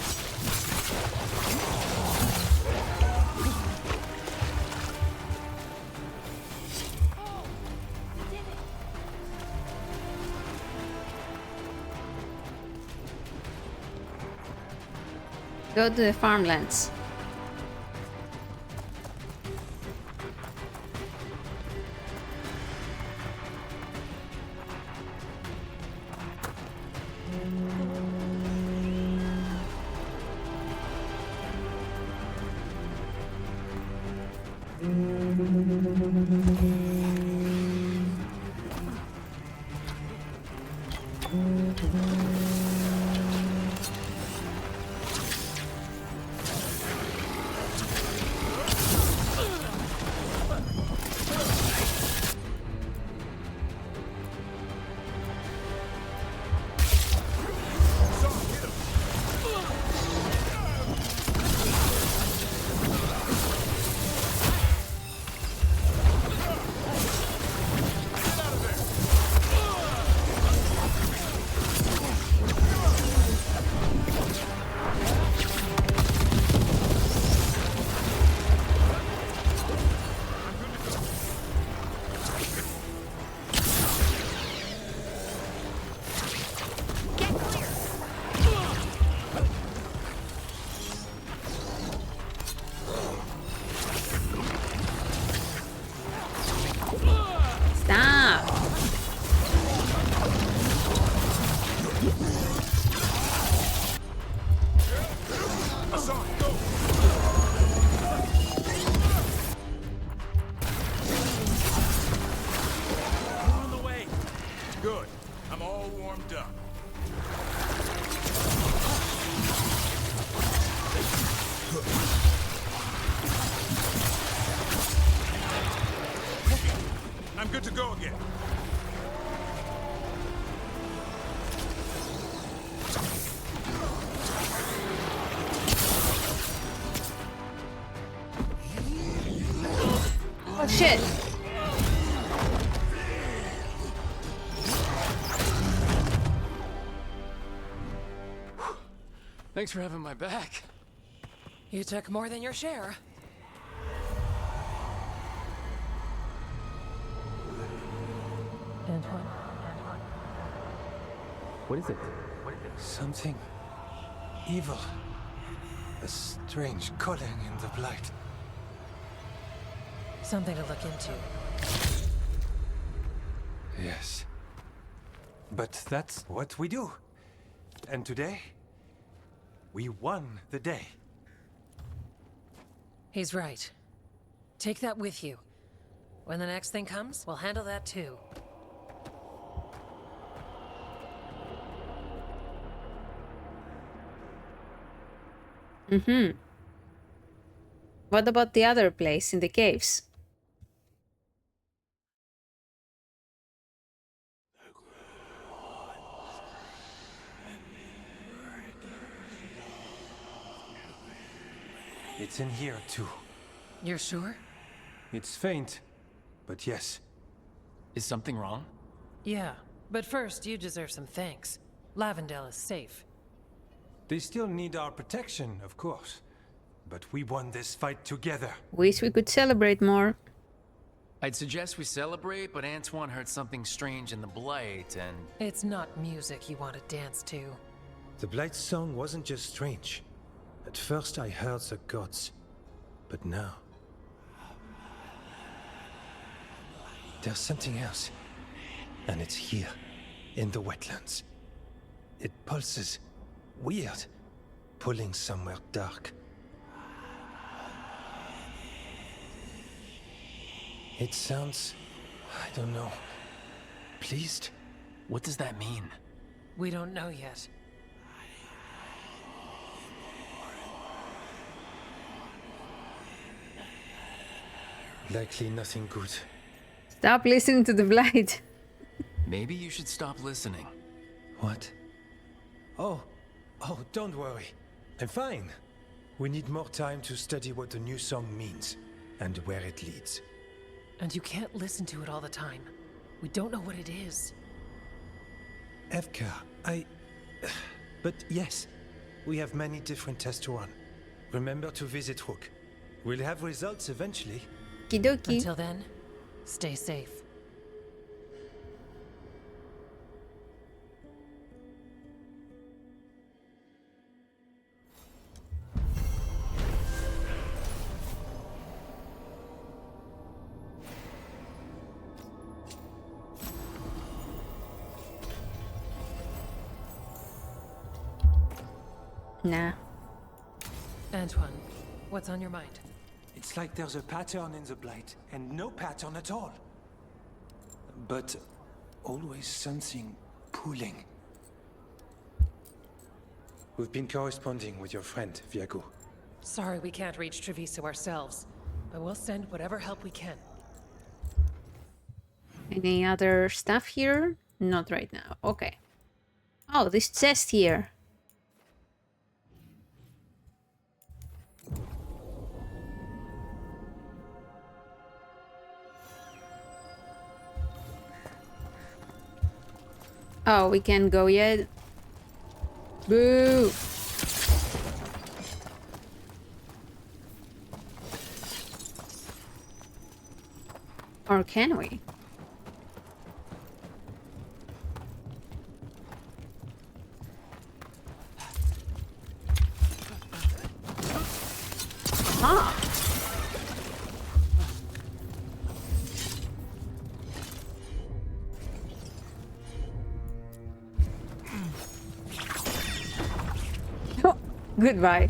Go to the farmlands. Assault, go! We're on the way. Good. I'm all warmed up. I'm good to go again. Oh shit! Thanks for having my back. You took more than your share. Antoine. What is it? Something evil. A strange calling in the blight. Something to look into. Yes. But that's what we do. And today, we won the day. He's right. Take that with you. When the next thing comes, we'll handle that too. Mm-hmm. What about the other place in the caves? It's in here too. You're sure? It's faint, but yes. Is something wrong? Yeah, but first you deserve some thanks. Lavendale is safe. They still need our protection, of course. But we won this fight together. Wish we could celebrate more. I'd suggest we celebrate, but Antoine heard something strange in the blight, and... It's not music you want to dance to. The Blight's song wasn't just strange. At first I heard the gods. But now... there's something else. And it's here, in the wetlands. It pulses. Weird. Pulling somewhere dark. It sounds... I don't know... pleased? What does that mean? We don't know yet. Likely nothing good. Stop listening to the blight. Maybe you should stop listening. What? Oh, don't worry. I'm fine. We need more time to study what the new song means, and where it leads. And you can't listen to it all the time. We don't know what it is. Evka, But yes, we have many different tests to run. Remember to visit Rook. We'll have results eventually. Kidoki. Until then, stay safe. Nah. Antoine, what's on your mind? It's like there's a pattern in the blight, and no pattern at all. But always something pulling. We've been corresponding with your friend, Viago. Sorry we can't reach Treviso ourselves, but we'll send whatever help we can. Any other stuff here? Not right now. Okay. Oh, this chest here. Oh, we can't go yet. Boo! Or can we? Ah! Goodbye.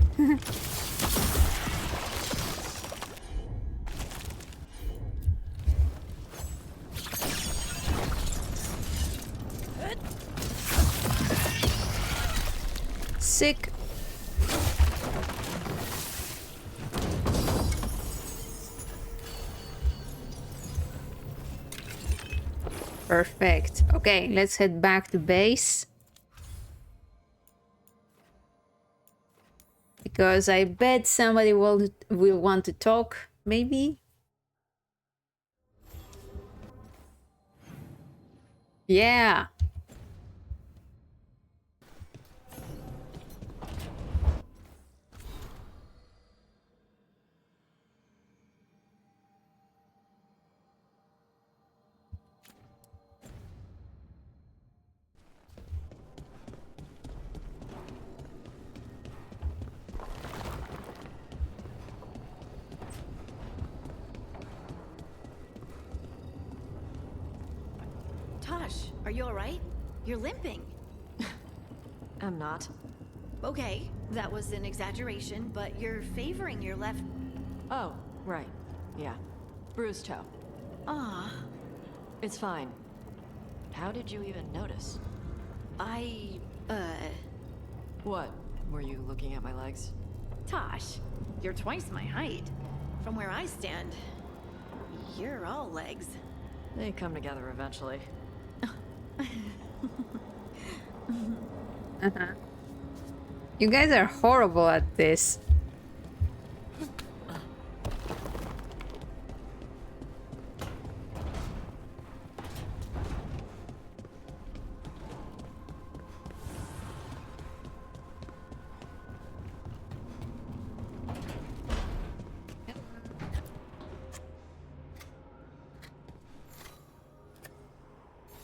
Sick. Perfect. Okay, let's head back to base. Because I bet somebody will want to talk, maybe? Yeah. Tosh, are you alright? You're limping. I'm not. Okay, that was an exaggeration, but you're favoring your left... Oh, right. Yeah. Bruised toe. Ah. It's fine. How did you even notice? What? Were you looking at my legs? Tosh, you're twice my height. From where I stand, you're all legs. They come together eventually. You guys are horrible at this.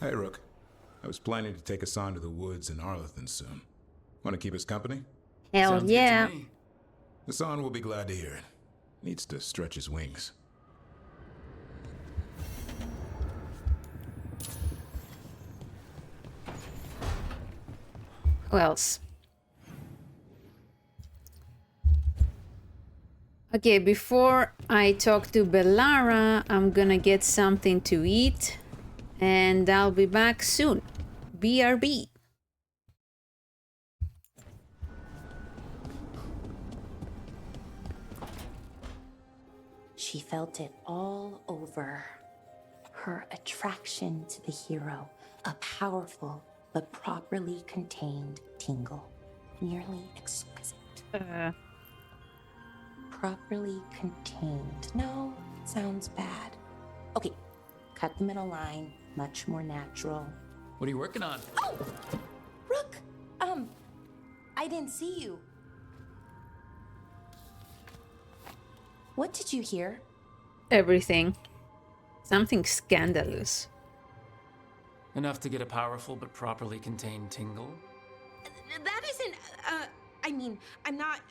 Hey, Rook. I was planning to take us on to the woods in Arlathan soon. Want to keep us company? Hell Sounds good to yeah. me. Hassan will be glad to hear it. Needs to stretch his wings. Who else? Okay, before I talk to Bellara, I'm gonna get something to eat. And I'll be back soon. BRB. She felt it all over. Her attraction to the hero, a powerful but properly contained tingle. Nearly exquisite. Properly contained. No, sounds bad. Okay, cut the middle line. Much more natural. What are you working on? Oh! Rook! I didn't see you. What did you hear? Everything. Something scandalous. Enough to get a powerful but properly contained tingle? That isn't, I mean, I'm not,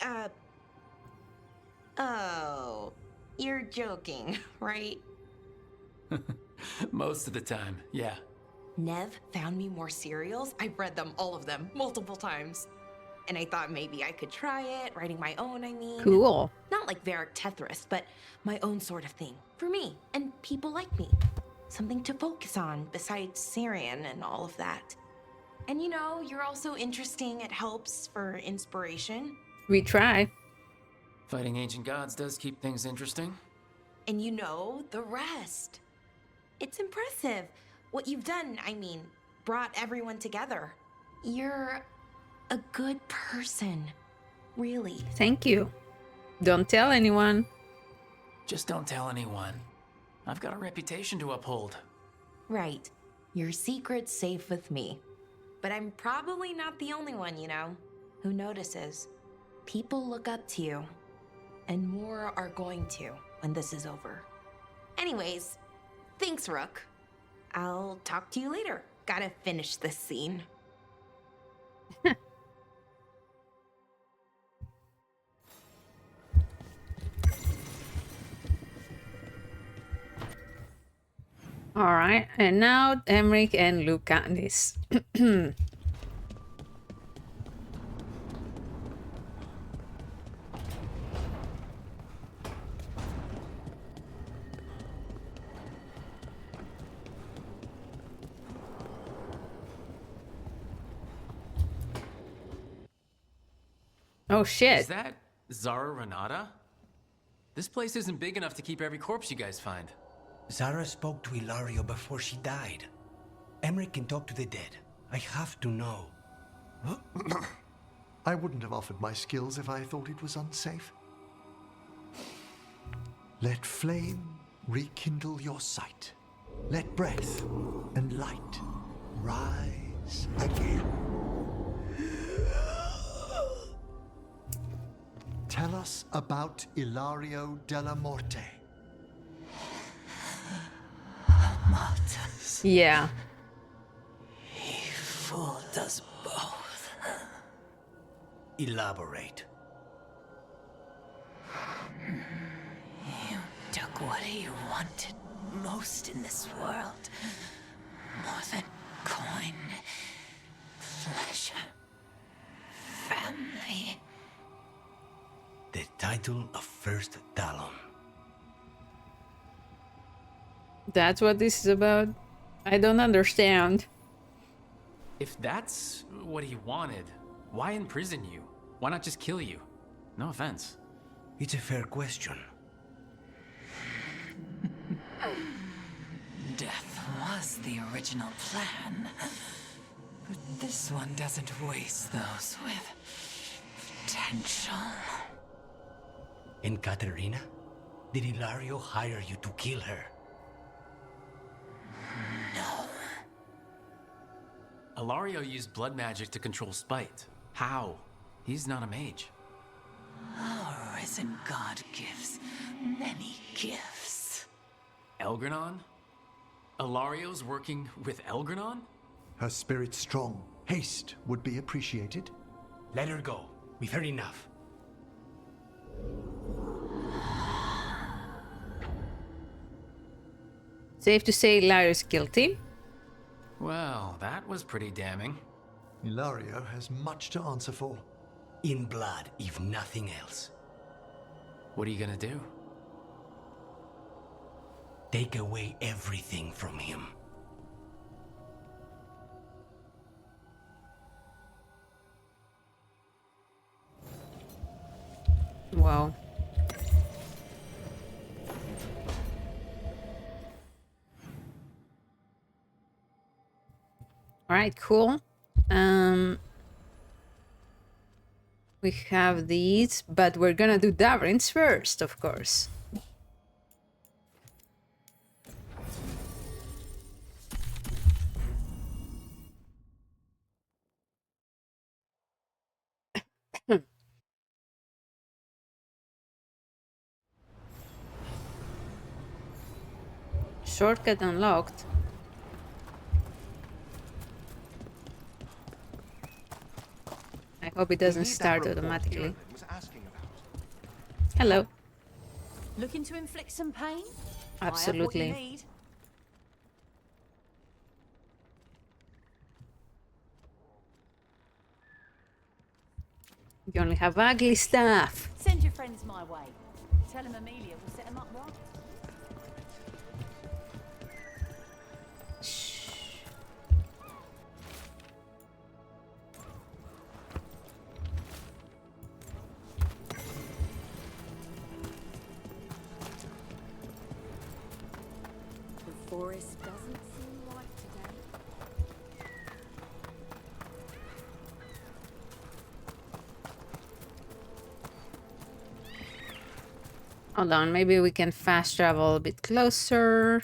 Oh, you're joking, right? Most of the time, yeah. Nev found me more cereals. I've read them, all of them, multiple times. And I thought maybe I could try it, writing my own, I mean. Cool. Not like Varric Tethris, but my own sort of thing. For me, and people like me. Something to focus on, besides Syrian and all of that. And you know, you're also interesting. It helps for inspiration. We try. Fighting ancient gods does keep things interesting. And you know the rest. It's impressive. What you've done, I mean, brought everyone together. You're a good person. Really. Thank you. Don't tell anyone. Just don't tell anyone. I've got a reputation to uphold. Right. Your secret's safe with me. But I'm probably not the only one, you know, who notices. People look up to you. And more are going to when this is over. Anyways, thanks, Rook. I'll talk to you later. Gotta finish this scene. All right, and now Emmerich and Lucanis. Oh shit. Is that Zara Renata? This place isn't big enough to keep every corpse you guys find. Zara spoke to Ilario before she died. Emmerich can talk to the dead. I have to know. I wouldn't have offered my skills if I thought it was unsafe. Let flame rekindle your sight. Let breath and light rise again. Tell us about Ilario della Morte. Martyrs. Yeah. He fooled us both. Elaborate. You took what he wanted most in this world. More than coin, pleasure, family. The title of First Talon. That's what this is about? I don't understand. If that's what he wanted, why imprison you? Why not just kill you? No offense. It's a fair question. Death was the original plan. But this one doesn't waste those with potential. And Katerina? Did Ilario hire you to kill her? No. Ilario used blood magic to control spite. How? He's not a mage. Our risen god gives many gifts. Elgranon? Ilario's working with Elgranon? Her spirit's strong. Haste would be appreciated. Let her go. We've heard enough. Safe to say Ilario's guilty? Well, that was pretty damning. Ilario has much to answer for. In blood, if nothing else. What are you gonna do? Take away everything from him. Wow. Alright, cool. We have these, but we're gonna do Davrin's first, of course. Shortcut unlocked. I hope it doesn't start automatically. Hello. Looking to inflict some pain? Absolutely. I have what you need. You only have ugly stuff. Send your friends my way. Tell them Amelia will set them up right. The forest doesn't seem right today. Hold on, maybe we can fast travel a bit closer.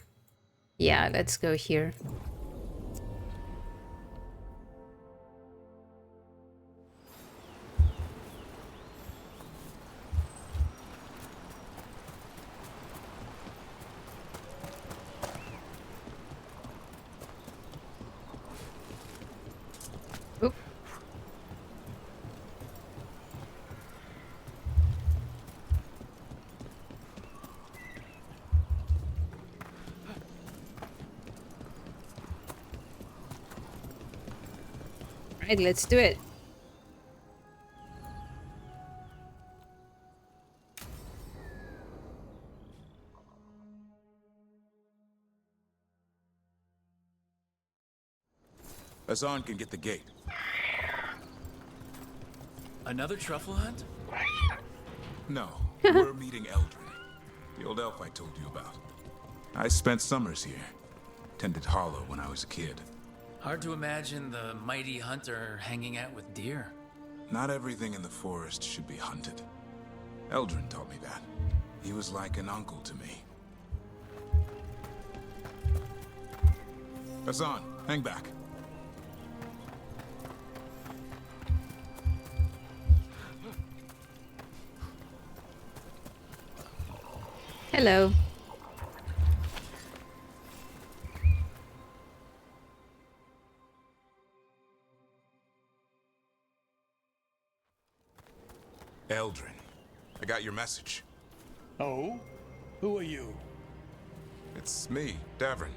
Yeah, let's go here. Oop. Right, let's do it. Hassan can get the gate. Another truffle hunt? No, we're meeting Eldrin, the old elf I told you about. I spent summers here. Tended Hollow when I was a kid. Hard to imagine the mighty hunter hanging out with deer. Not everything in the forest should be hunted. Eldrin taught me that. He was like an uncle to me. Hassan, hang back. Hello. Eldrin, I got your message. Oh? Who are you? It's me, Davrin.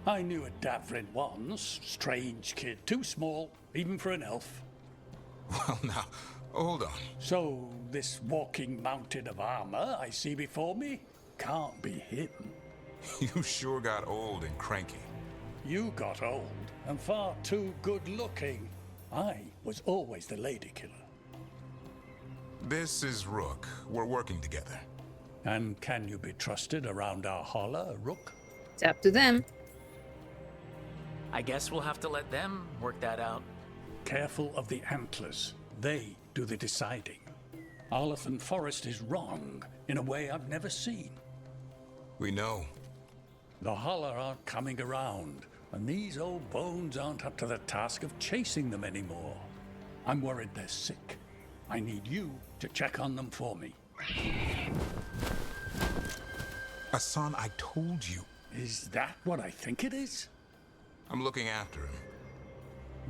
I knew a Davrin once. Strange kid. Too small, even for an elf. Well, now, hold on. So, this walking mountain of armor I see before me can't be him. You sure got old and cranky. You got old and far too good looking. I was always the lady killer. This is Rook. We're working together. And can you be trusted around our holler, Rook? It's up to them. I guess we'll have to let them work that out. Careful of the antlers. They do the deciding. Arlathan Forest is wrong in a way I've never seen. We know. The holler aren't coming around, and these old bones aren't up to the task of chasing them anymore. I'm worried they're sick. I need you to check on them for me. Hassan, I told you. Is that what I think it is? I'm looking after him.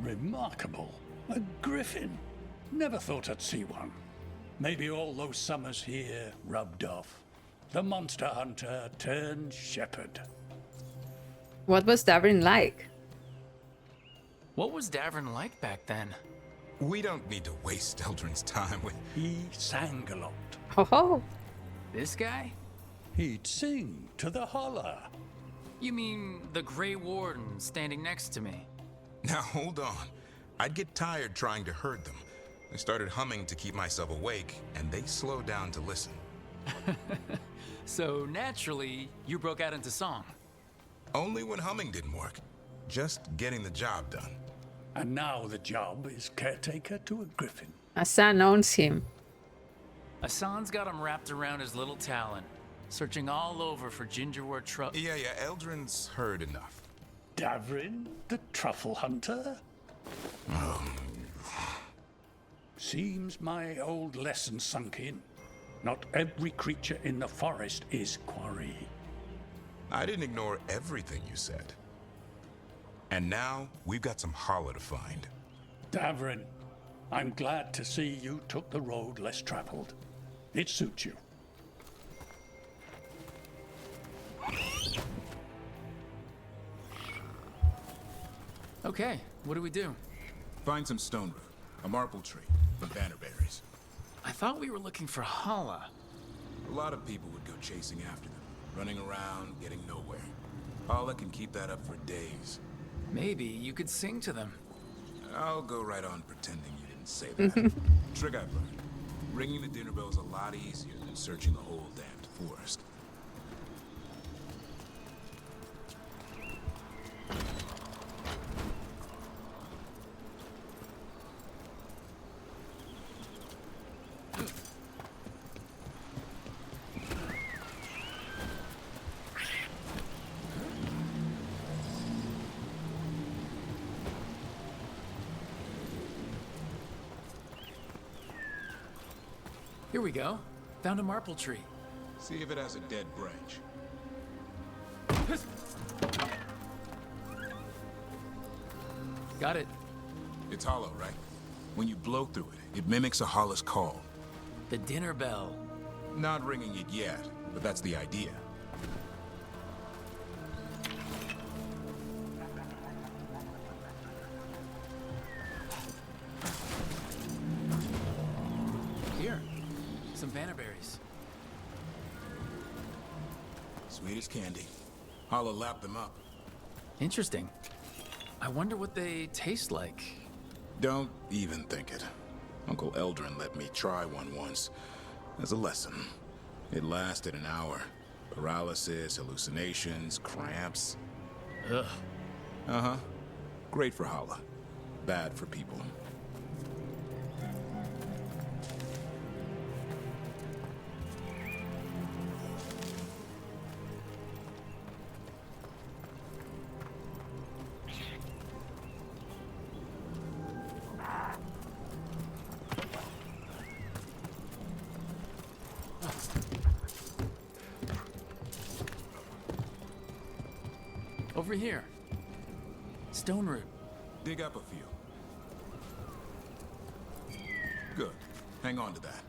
Remarkable. A griffin. Never thought I'd see one. Maybe all those summers here rubbed off. The monster hunter turned shepherd. What was Davrin like? What was Davrin like back then? We don't need to waste Eldrin's time with... He sang a lot. Ho ho! This guy? He'd sing to the holler. You mean the Grey Warden standing next to me? Now hold on. I'd get tired trying to herd them. I started humming to keep myself awake, and they slowed down to listen. So naturally, you broke out into song. Only when humming didn't work. Just getting the job done. And now the job is caretaker to a griffin. Hassan owns him. Hassan's got him wrapped around his little talon, searching all over for gingerwort truffle. Yeah, Eldrin's heard enough. Davrin, the truffle hunter? Seems my old lesson sunk in. Not every creature in the forest is quarry. I didn't ignore everything you said. And now, we've got some holler to find. Davrin, I'm glad to see you took the road less traveled. It suits you. Okay, what do we do? Find some stone root, a marple tree, some bannerberries. I thought we were looking for Hala. A lot of people would go chasing after them, running around, getting nowhere. Hala can keep that up for days. Maybe you could sing to them. I'll go right on pretending you didn't say that. Trick I've learned. Ringing the dinner bell is a lot easier than searching the whole damned forest. Here we go. Found a marple tree. See if it has a dead branch. Got it. It's hollow, right? When you blow through it, it mimics a hollow's call. The dinner bell. Not ringing it yet, but that's the idea. Here, some bannerberries. Sweet as candy. Hollow lapped them up. Interesting. I wonder what they taste like. Don't even think it. Uncle Eldrin let me try one once, as a lesson. It lasted an hour. Paralysis, hallucinations, cramps. Ugh. Uh-huh. Great for Hala. Bad for people. Over here. Stone root. Dig up a few. Good. Hang on to that.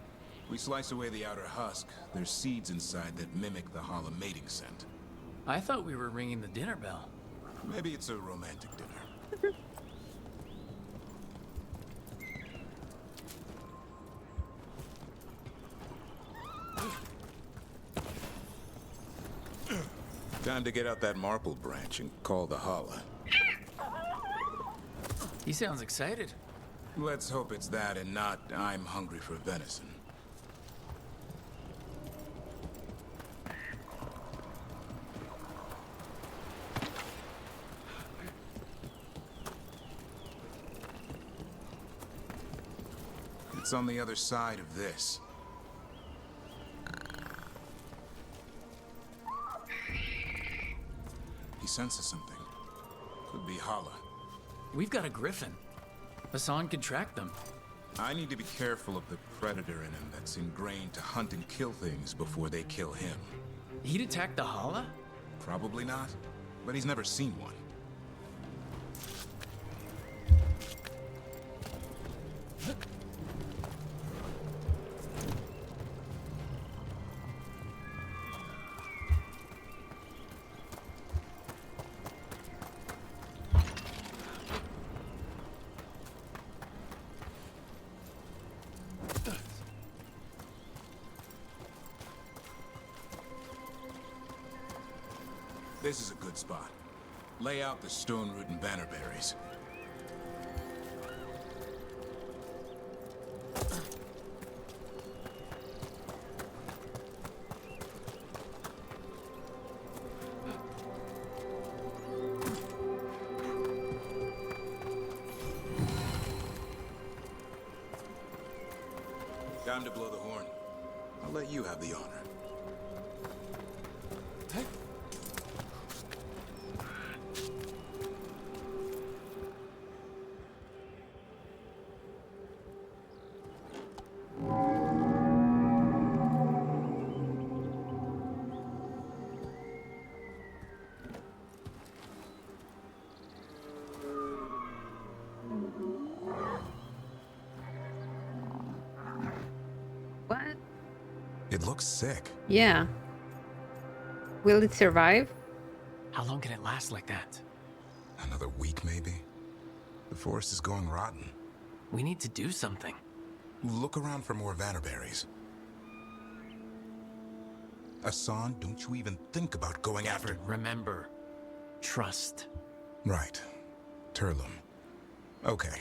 We slice away the outer husk. There's seeds inside that mimic the Hala mating scent. I thought we were ringing the dinner bell. Maybe it's a romantic dinner. Time to get out that marple branch and call the Hala. He sounds excited. Let's hope it's that and not I'm hungry for venison. It's on the other side of this. He senses something. Could be Hala. We've got a griffin. Hassan could track them. I need to be careful of the predator in him that's ingrained to hunt and kill things before they kill him. He'd attack the Hala? Probably not, but he's never seen one. This is a good spot. Lay out the stone root and bannerberries. Time to blow the horn. I'll let you have the honor. What? It looks sick. Yeah. Will it survive? How long can it last like that? Another week, maybe? The forest is going rotten. We need to do something. Look around for more vannerberries. Hassan, don't you even think about going after... Remember, trust. Right. Turlum. Okay.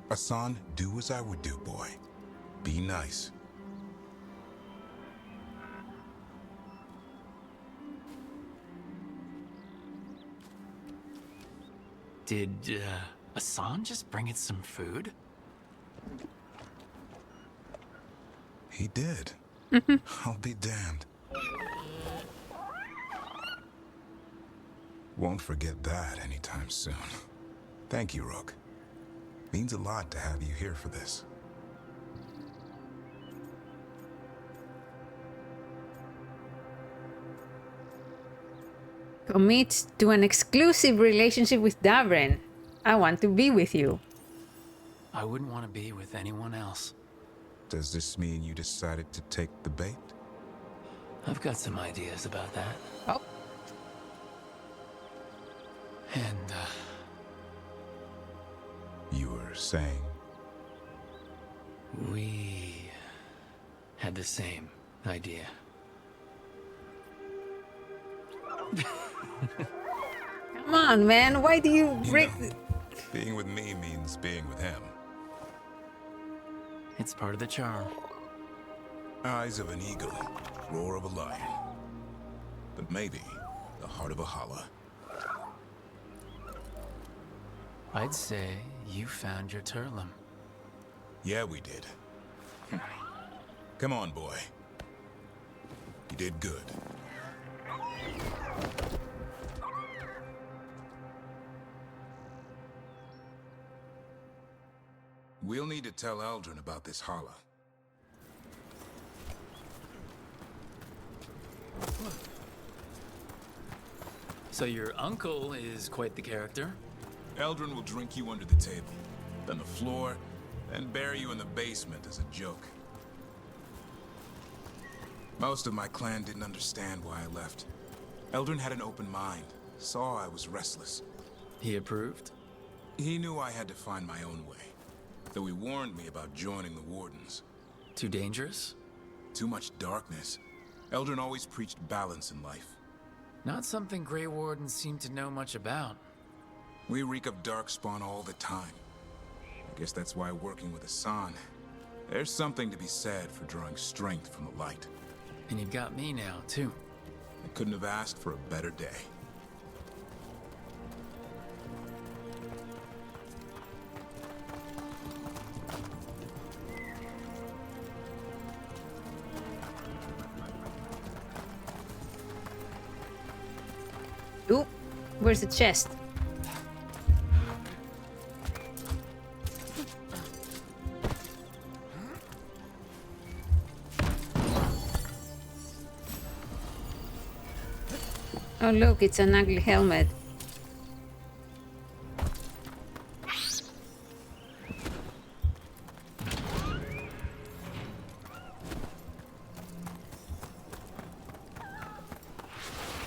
Hassan, do as I would do, boy. Be nice. Did, Hassan just bring it some food? He did. I'll be damned. Won't forget that anytime soon. Thank you, Rook. Means a lot to have you here for this. Commit to an exclusive relationship with Davrin. I want to be with you. I wouldn't want to be with anyone else. Does this mean you decided to take the bait? I've got some ideas about that. Oh. And, You were saying? We had the same idea. Come on, man. Why do you break... Being with me means being with him. It's part of the charm. Eyes of an eagle, roar of a lion. But maybe the heart of a holla. I'd say you found your Turlum. Yeah, we did. Come on, boy. You did good. We'll need to tell Eldrin about this holla. So your uncle is quite the character? Eldrin will drink you under the table, then the floor, then bury you in the basement as a joke. Most of my clan didn't understand why I left. Eldrin had an open mind, saw I was restless. He approved? He knew I had to find my own way, though he warned me about joining the Wardens. Too dangerous? Too much darkness. Eldrin always preached balance in life. Not something Grey Wardens seem to know much about. We reek of darkspawn all the time. I guess that's why working with Hassan, there's something to be said for drawing strength from the light. And you've got me now, too. I couldn't have asked for a better day. Ooh, where's the chest? Oh look, it's an ugly helmet.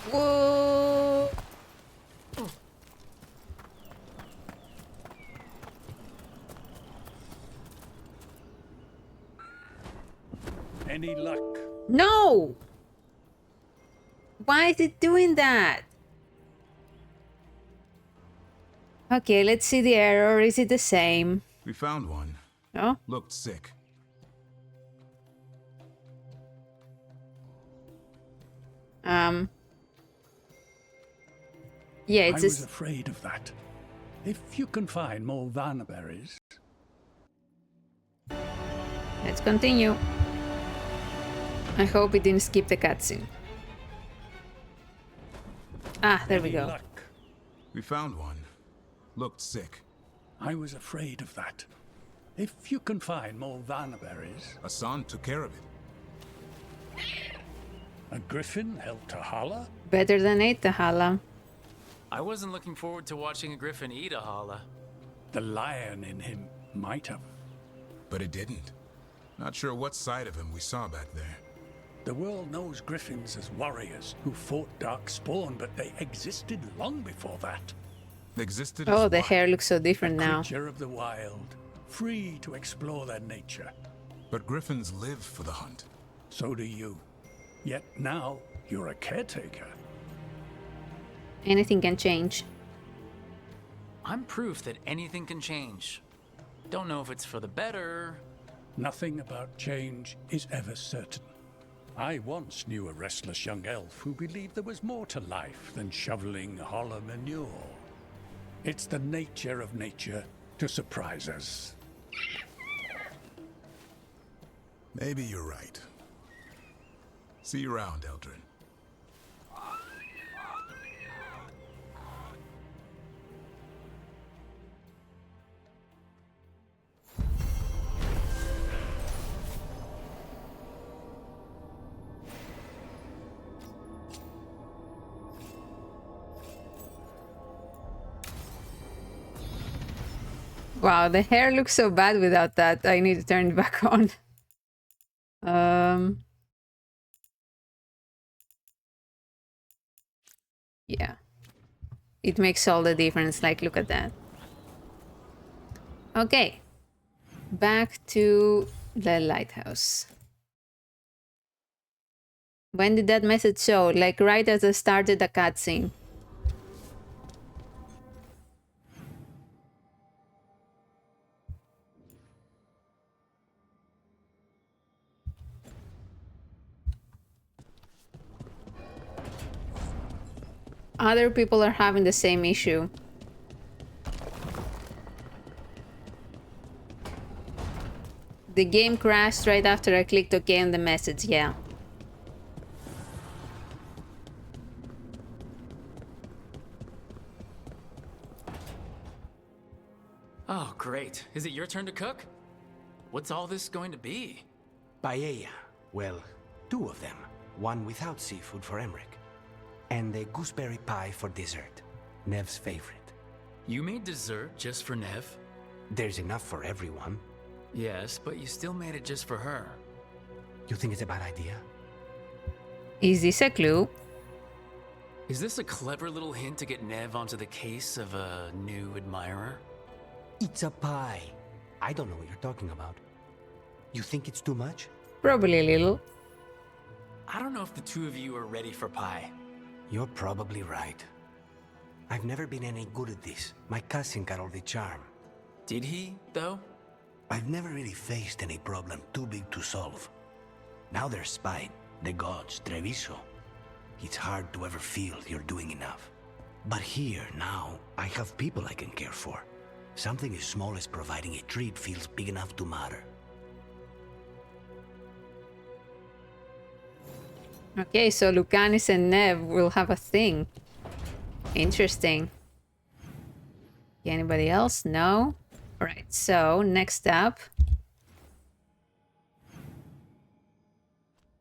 Whoa! Any luck? No! Why is it doing that? Okay, let's see the error. Is it the same? We found one. Oh? Looked sick. Yeah, it's I was afraid of that. If you can find more Vanaberries. Let's continue. I hope it didn't skip the cutscene. Ah, there we go. Luck. We found one. Looked sick. I was afraid of that. If you can find more Vanaberries. Hassan took care of it. A griffin helped Tahala? Better than 8 Tahala. I wasn't looking forward to watching a griffin eat a holla. The lion in him might have. But it didn't. Not sure what side of him we saw back there. The world knows griffins as warriors who fought Darkspawn, but they existed long before that. Existed Oh, as the what? hair looks so different now. Creature of the wild, free to explore their nature. But griffins live for the hunt. So do you. Yet now, you're a caretaker. Anything can change. I'm proof that anything can change. Don't know if it's for the better. Nothing about change is ever certain. I once knew a restless young elf who believed there was more to life than shoveling hollow manure. It's the nature of nature to surprise us. Maybe you're right. See you around, Eldrin. Wow, the hair looks so bad without that. I need to turn it back on. Yeah. It makes all the difference. Like, look at that. Okay. Back to the lighthouse. When did that message show? Like right as I started the cutscene. other people are having the same issue. The game crashed right after I clicked OK on the message, yeah. Oh, great. Is it your turn to cook? What's all this going to be? Paella. Well, 2 of them. One without seafood for Emmerich. And a gooseberry pie for dessert. Nev's favorite. You made dessert just for Nev? There's enough for everyone. Yes, but you still made it just for her. You think it's a bad idea? Is this a clue? Is this a clever little hint to get Nev onto the case of a new admirer? It's a pie. I don't know what you're talking about. You think it's too much? Probably a little. I don't know if the 2 of you are ready for pie. You're probably right. I've never been any good at this. My cousin got all the charm. Did he, though? I've never really faced any problem too big to solve. Now there's spite, the gods, Treviso. It's hard to ever feel you're doing enough. But here, now, I have people I can care for. Something as small as providing a treat feels big enough to matter. Okay, so Lucanis and Nev will have a thing. Interesting. Anybody else? No? Alright, so next up.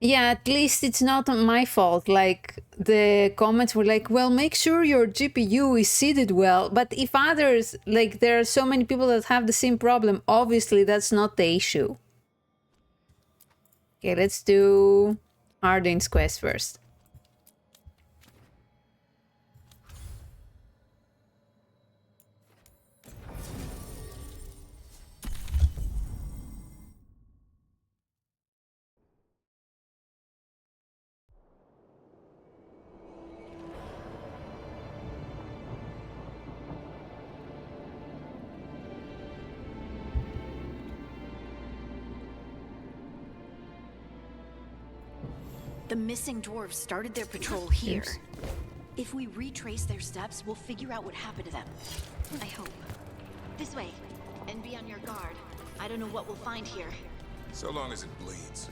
Yeah, at least it's not my fault. Like, the comments were like, well, make sure your GPU is seated well. But if others, like, there are so many people that have the same problem, obviously that's not the issue. Okay, let's do Arden's quest first. The missing dwarves started their patrol here. If we retrace their steps, we'll figure out what happened to them. I hope. This way. And be on your guard. I don't know what we'll find here. So long as it bleeds.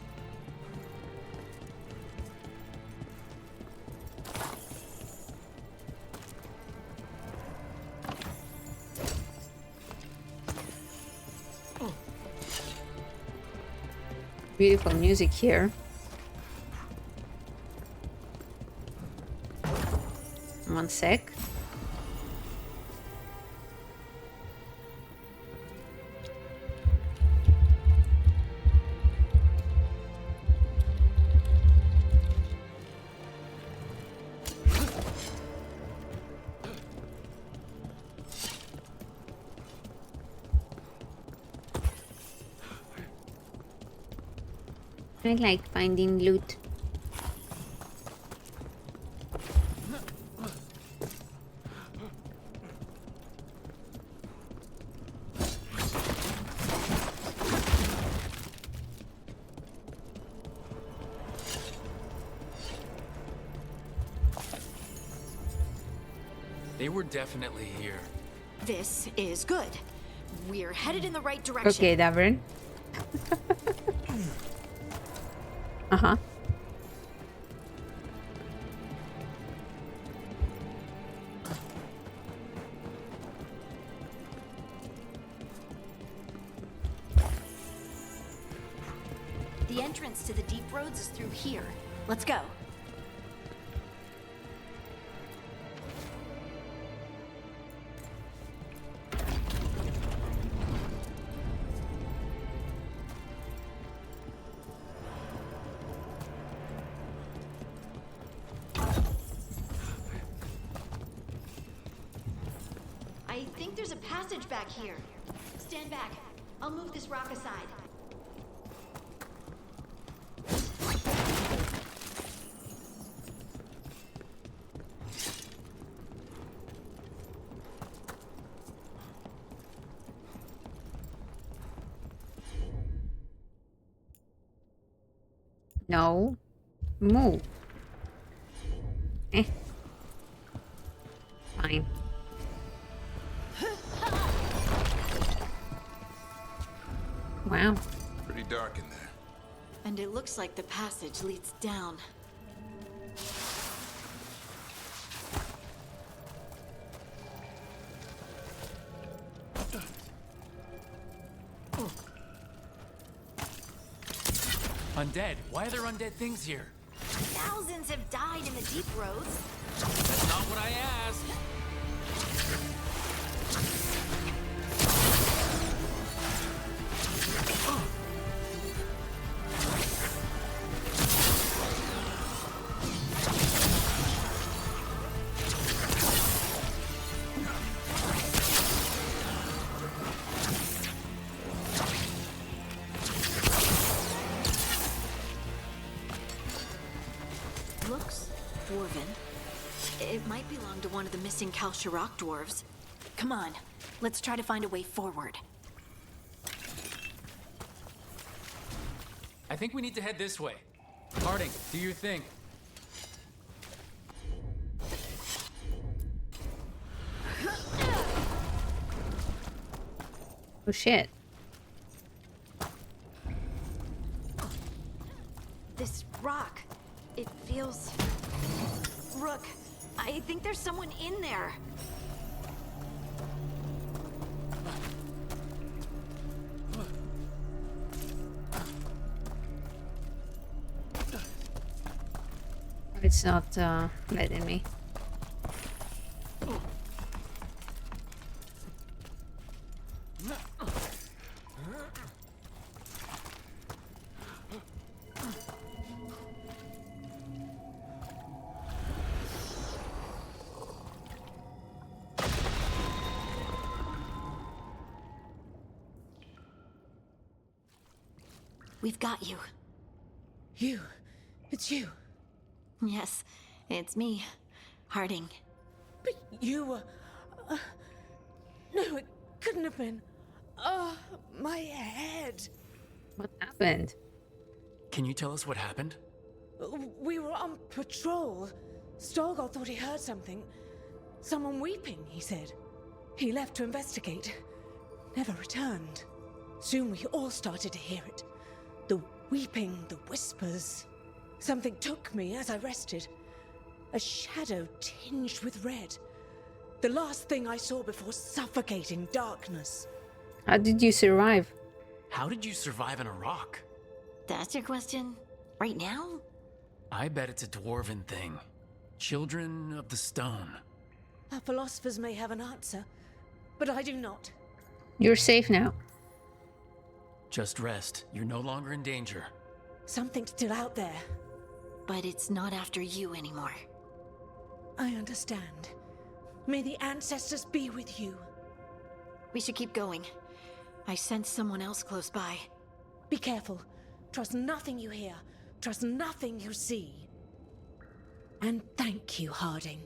Beautiful music here. One sec. I like finding loot. They were definitely here. This is good. We're headed in the right direction. Okay, Davrin. Uh-huh. The entrance to the deep roads is through here. Let's go. I think there's a passage back here. Stand back. I'll move this rock aside. No. Move. Eh. fine. Wow. Pretty dark in there. And it looks like the passage leads down. Undead? Why are there undead things here? Thousands have died in the deep roads. That's not what I asked. Looks dwarven. It might belong to one of the missing Kalsharok dwarves. Come on, let's try to find a way forward. I think we need to head this way. Harding, do your thing. Oh shit. This rock, it feels... Rook, I think there's someone in there. It's not letting me. We've got you. You? It's you? Yes, it's me, Harding. But you were... no, it couldn't have been. Oh, my head. What happened? Can you tell us what happened? We were on patrol. Stolgar thought he heard something. Someone weeping, he said. He left to investigate. Never returned. Soon we all started to hear it. The weeping, the whispers. Something took me as I rested. A shadow tinged with red. The last thing I saw before suffocating darkness. How did you survive? How did you survive in a rock? That's your question? Right now? I bet it's a dwarven thing. Children of the stone. Our philosophers may have an answer, but I do not. You're safe now. Just rest. You're no longer in danger. Something's still out there. But it's not after you anymore. I understand. May the ancestors be with you. We should keep going. I sense someone else close by. Be careful. Trust nothing you hear. Trust nothing you see. And thank you, Harding.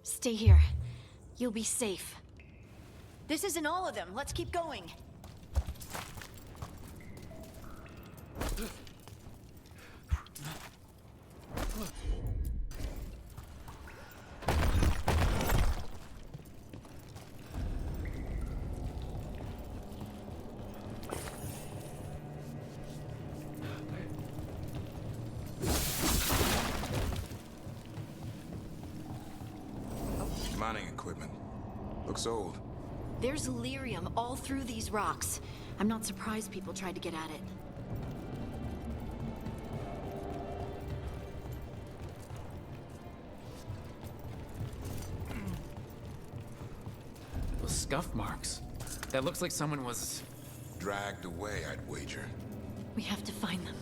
Stay here. You'll be safe. This isn't all of them. Let's keep going. Mining equipment. Looks old. There's lyrium all through these rocks. I'm not surprised people tried to get at it. Those scuff marks. That looks like someone was... Dragged away, I'd wager. We have to find them.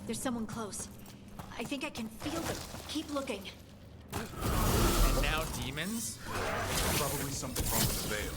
There's someone close. I think I can feel them. Keep looking. And now demons? Probably something wrong with the veil.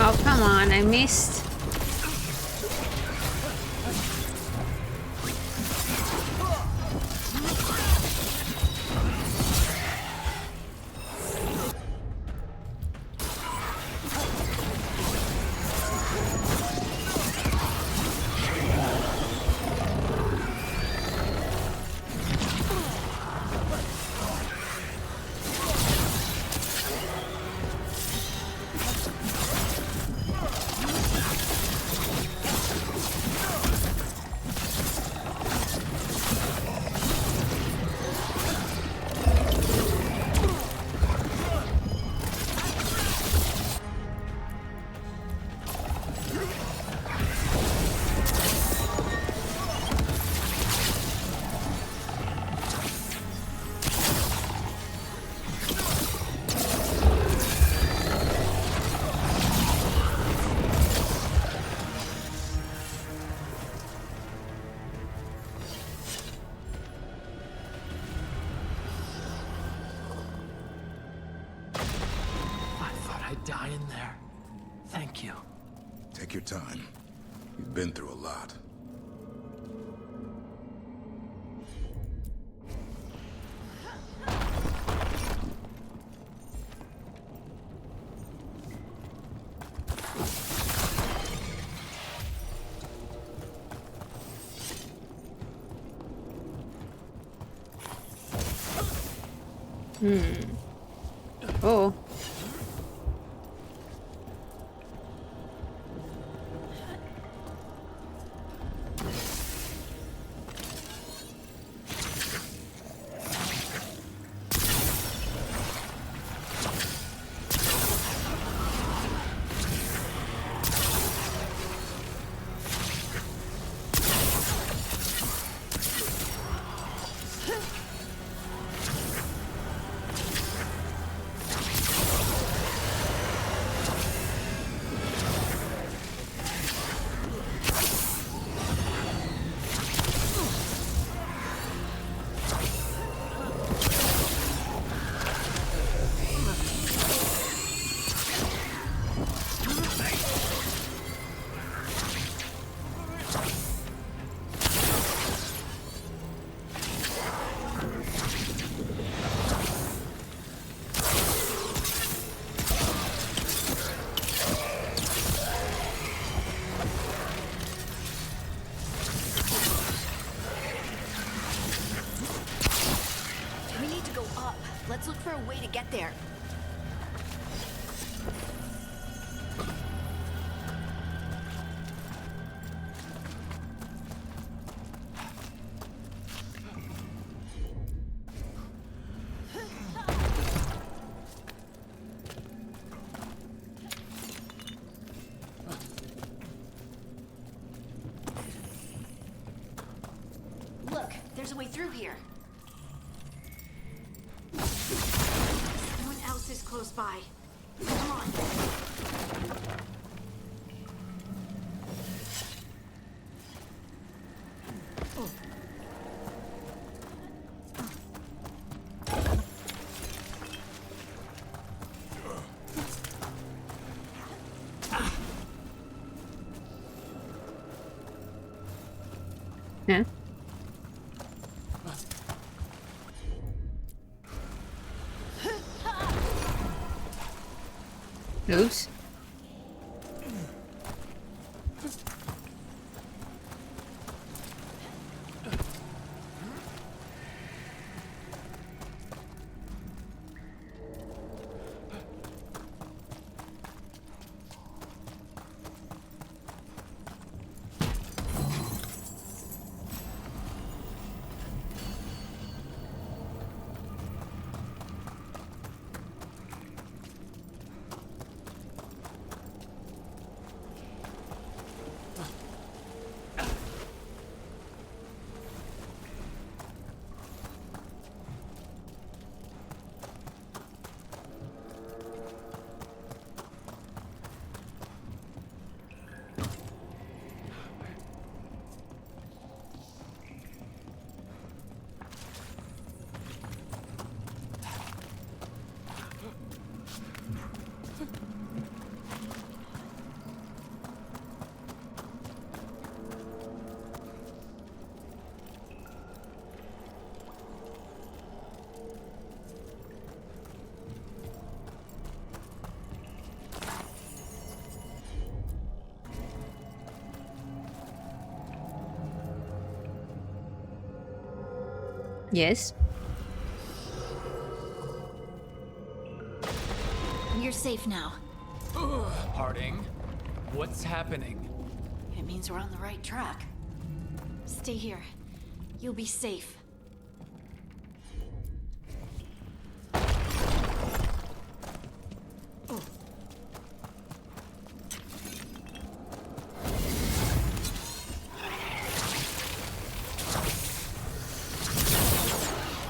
Oh, come on, I missed. Die in there. Thank you. Take your time. You've been through a lot. Oh. Let's look for a way to get there. Look, there's a way through here. Someone else is close by. Come on. Yeah. Oops. Yes. You're safe now. Harding, what's happening? It means we're on the right track. Stay here. You'll be safe.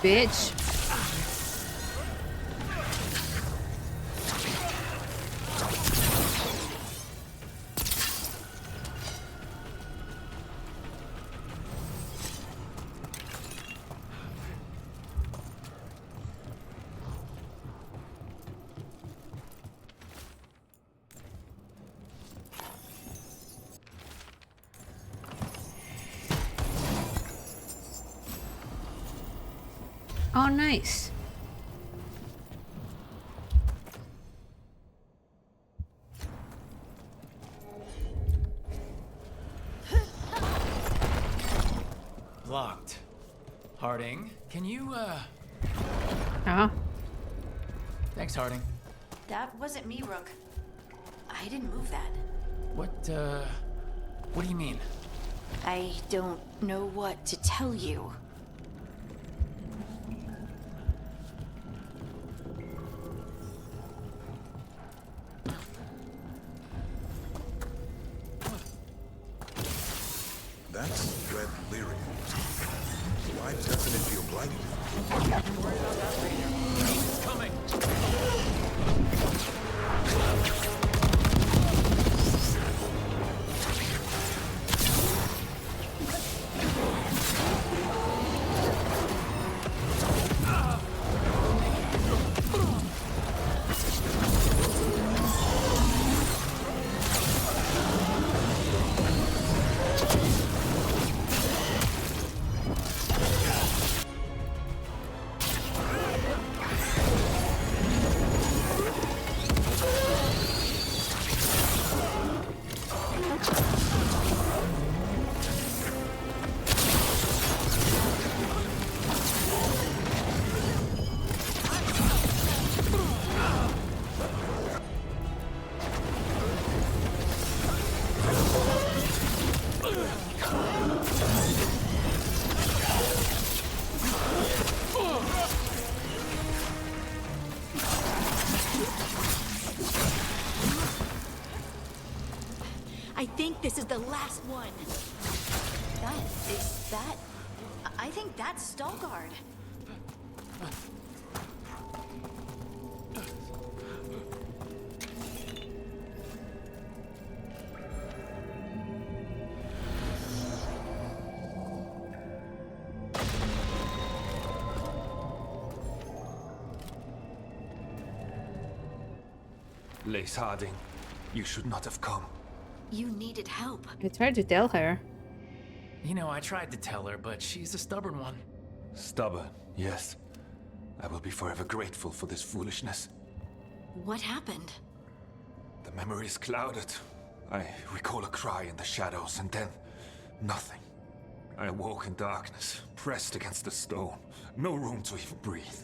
Bitch. Oh, nice. Locked. Harding, can you, Ah. Thanks, Harding. That wasn't me, Rook. I didn't move that. What do you mean? I don't know what to tell you. That's red lyrium. Why doesn't it feel blighted? Worry about that later. It's coming. I think this is the last one. I think that's Stalguard. Lace Harding, you should not have come. You needed help. I tried to tell her. You know, I tried to tell her, but she's a stubborn one. Stubborn, yes. I will be forever grateful for this foolishness. What happened? The memory is clouded. I recall a cry in the shadows, and then nothing. I awoke in darkness, pressed against the stone. No room to even breathe.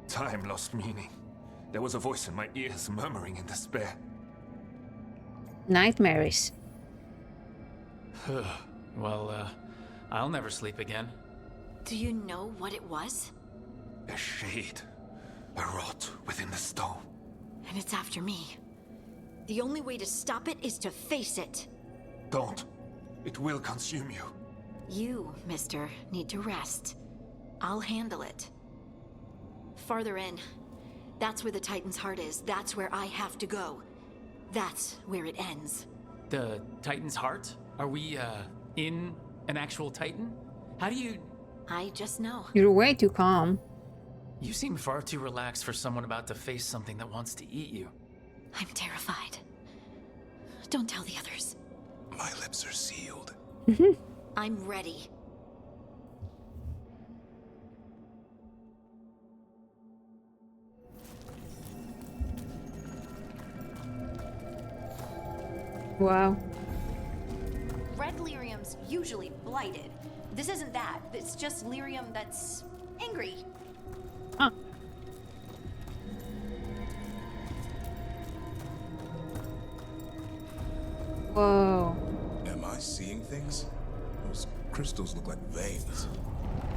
Time lost meaning. There was a voice in my ears murmuring in despair. Nightmares. Well, I'll never sleep again. Do you know what it was? A shade. A rot within the stone. And it's after me. The only way to stop it is to face it. Don't. It will consume you. You, mister, need to rest. I'll handle it. Farther in. That's where the Titan's heart is. That's where I have to go. That's where it ends. The Titan's heart? Are we, in an actual Titan? How do you... I just know. You're way too calm. You seem far too relaxed for someone about to face something that wants to eat you. I'm terrified. Don't tell the others. My lips are sealed. I'm ready. Wow. red lyrium's usually blighted. This isn't that. It's just lyrium that's angry. Huh. Whoa. Am I seeing things? Those crystals look like veins.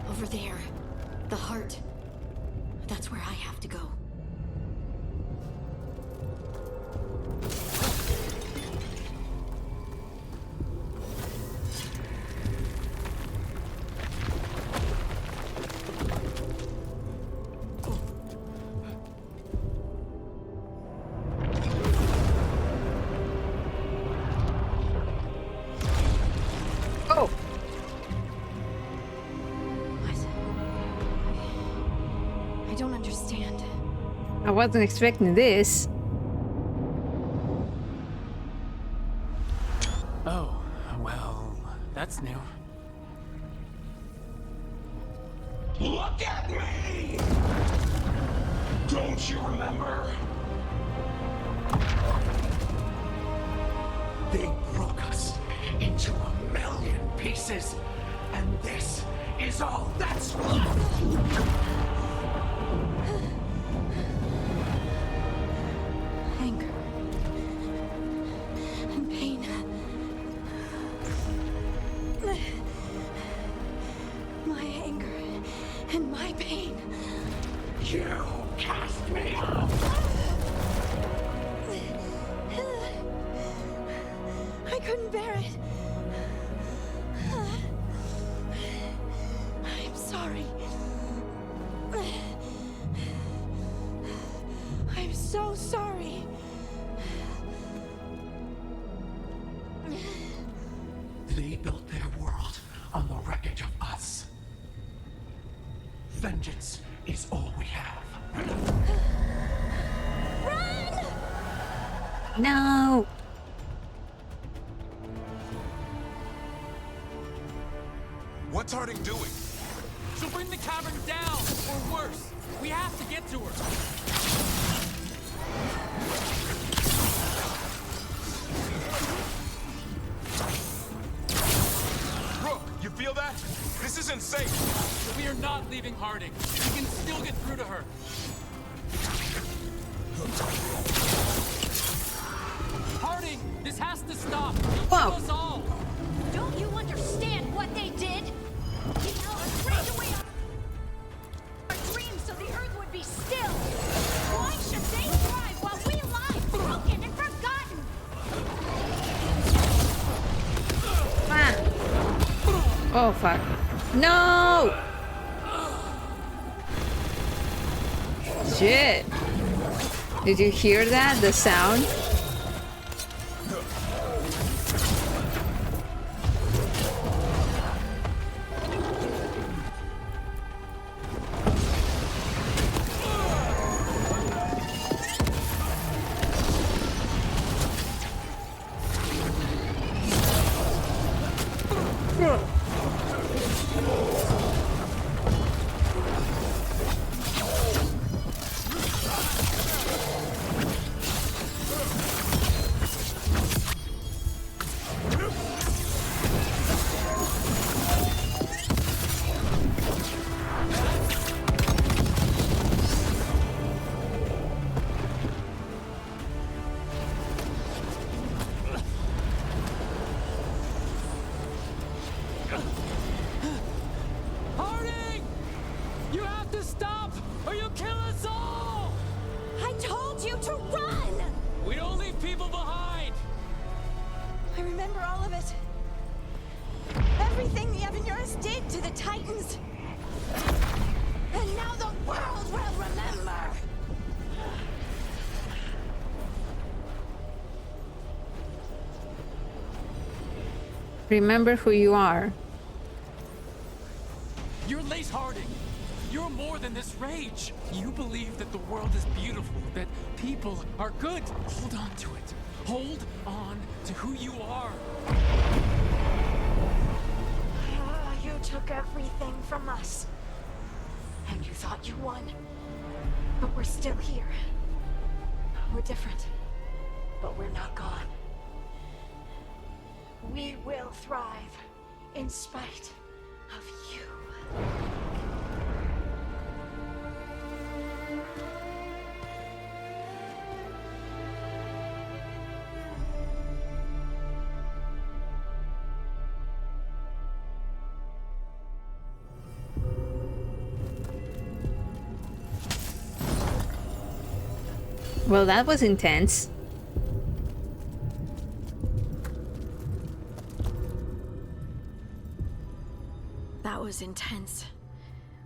Over there. The heart. That's where I have to go. I wasn't expecting this. Oh, well, that's new. Look at me! Don't you remember? They broke us into 1,000,000 pieces, and this is all that's left! Anger and pain. My anger and my pain. You cast me out! I couldn't bear it. I'm sorry. I'm so sorry. They built their world on the wreckage of us. Vengeance is all we have. Run! No. What's Harding doing? She'll bring the cavern down, or worse. We have to get to her. Rook, you feel that? This isn't safe. We are not leaving Harding. We can still get through to her. Harding, this has to stop. Kill us all. Don't you understand what they did? You know, afraid away our dreams so the earth would be still. Why should they thrive while we lie broken and forgotten? Ah. Oh fuck. No! Shit. Did you hear that? The sound? Harding! You have to stop, or you'll kill us all! I told you to run! We don't leave people behind! I remember all of it. Everything the Avenurus did to the Titans. And now the world will remember! Remember who you are. You're Lace Harding. You're more than this rage. You believe that the world is beautiful, that people are good. Hold on to it. Hold on to who you are. You took everything from us. And you thought you won. But we're still here. We're different. But we're not gone. We will thrive in spite of you. Well, that was intense. That was intense.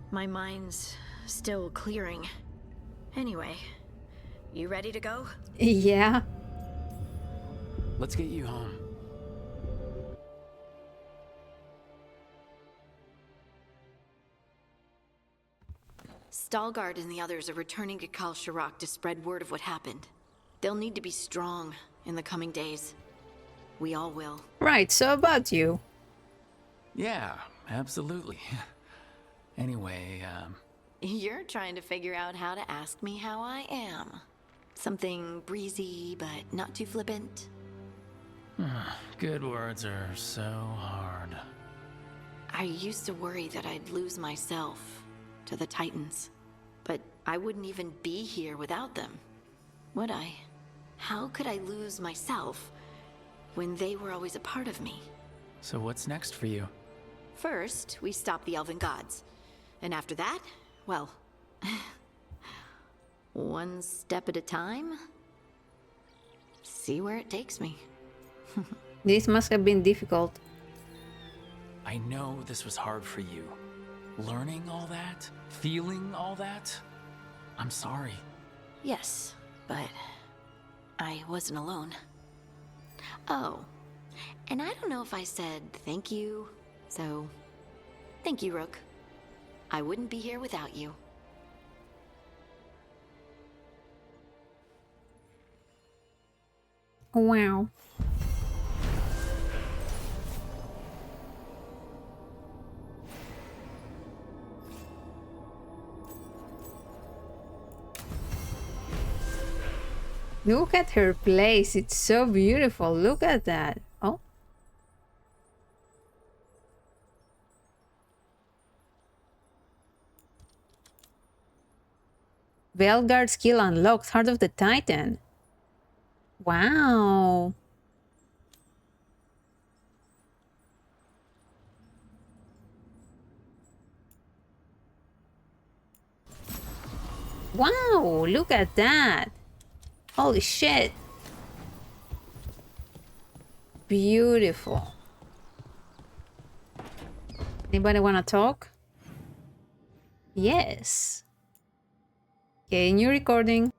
My mind's still clearing. Anyway, you ready to go? Yeah. Let's get you home. Stalgard and the others are returning to Kal Shirak to spread word of what happened. They'll need to be strong in the coming days. We all will. Right, so about you. Yeah, absolutely. Anyway, You're trying to figure out how to ask me how I am. Something breezy, but not too flippant. good words are so hard. I used to worry that I'd lose myself to the Titans. But I wouldn't even be here without them, would I? How could I lose myself when they were always a part of me? So what's next for you? First, we stop the Elven Gods. And after that, well, one step at a time. See where it takes me. This must have been difficult. I know this was hard for you. Learning all that? Feeling all that? I'm sorry. Yes, but I wasn't alone. Oh, and I don't know if I said thank you, so thank you, Rook. I wouldn't be here without you. Wow. Look at her place. It's so beautiful. Look at that. Oh. Veilguard skill unlocked. Heart of the Titan. Wow. Wow, look at that. Holy shit. Beautiful. Anybody want to talk? Yes. Okay, new recording.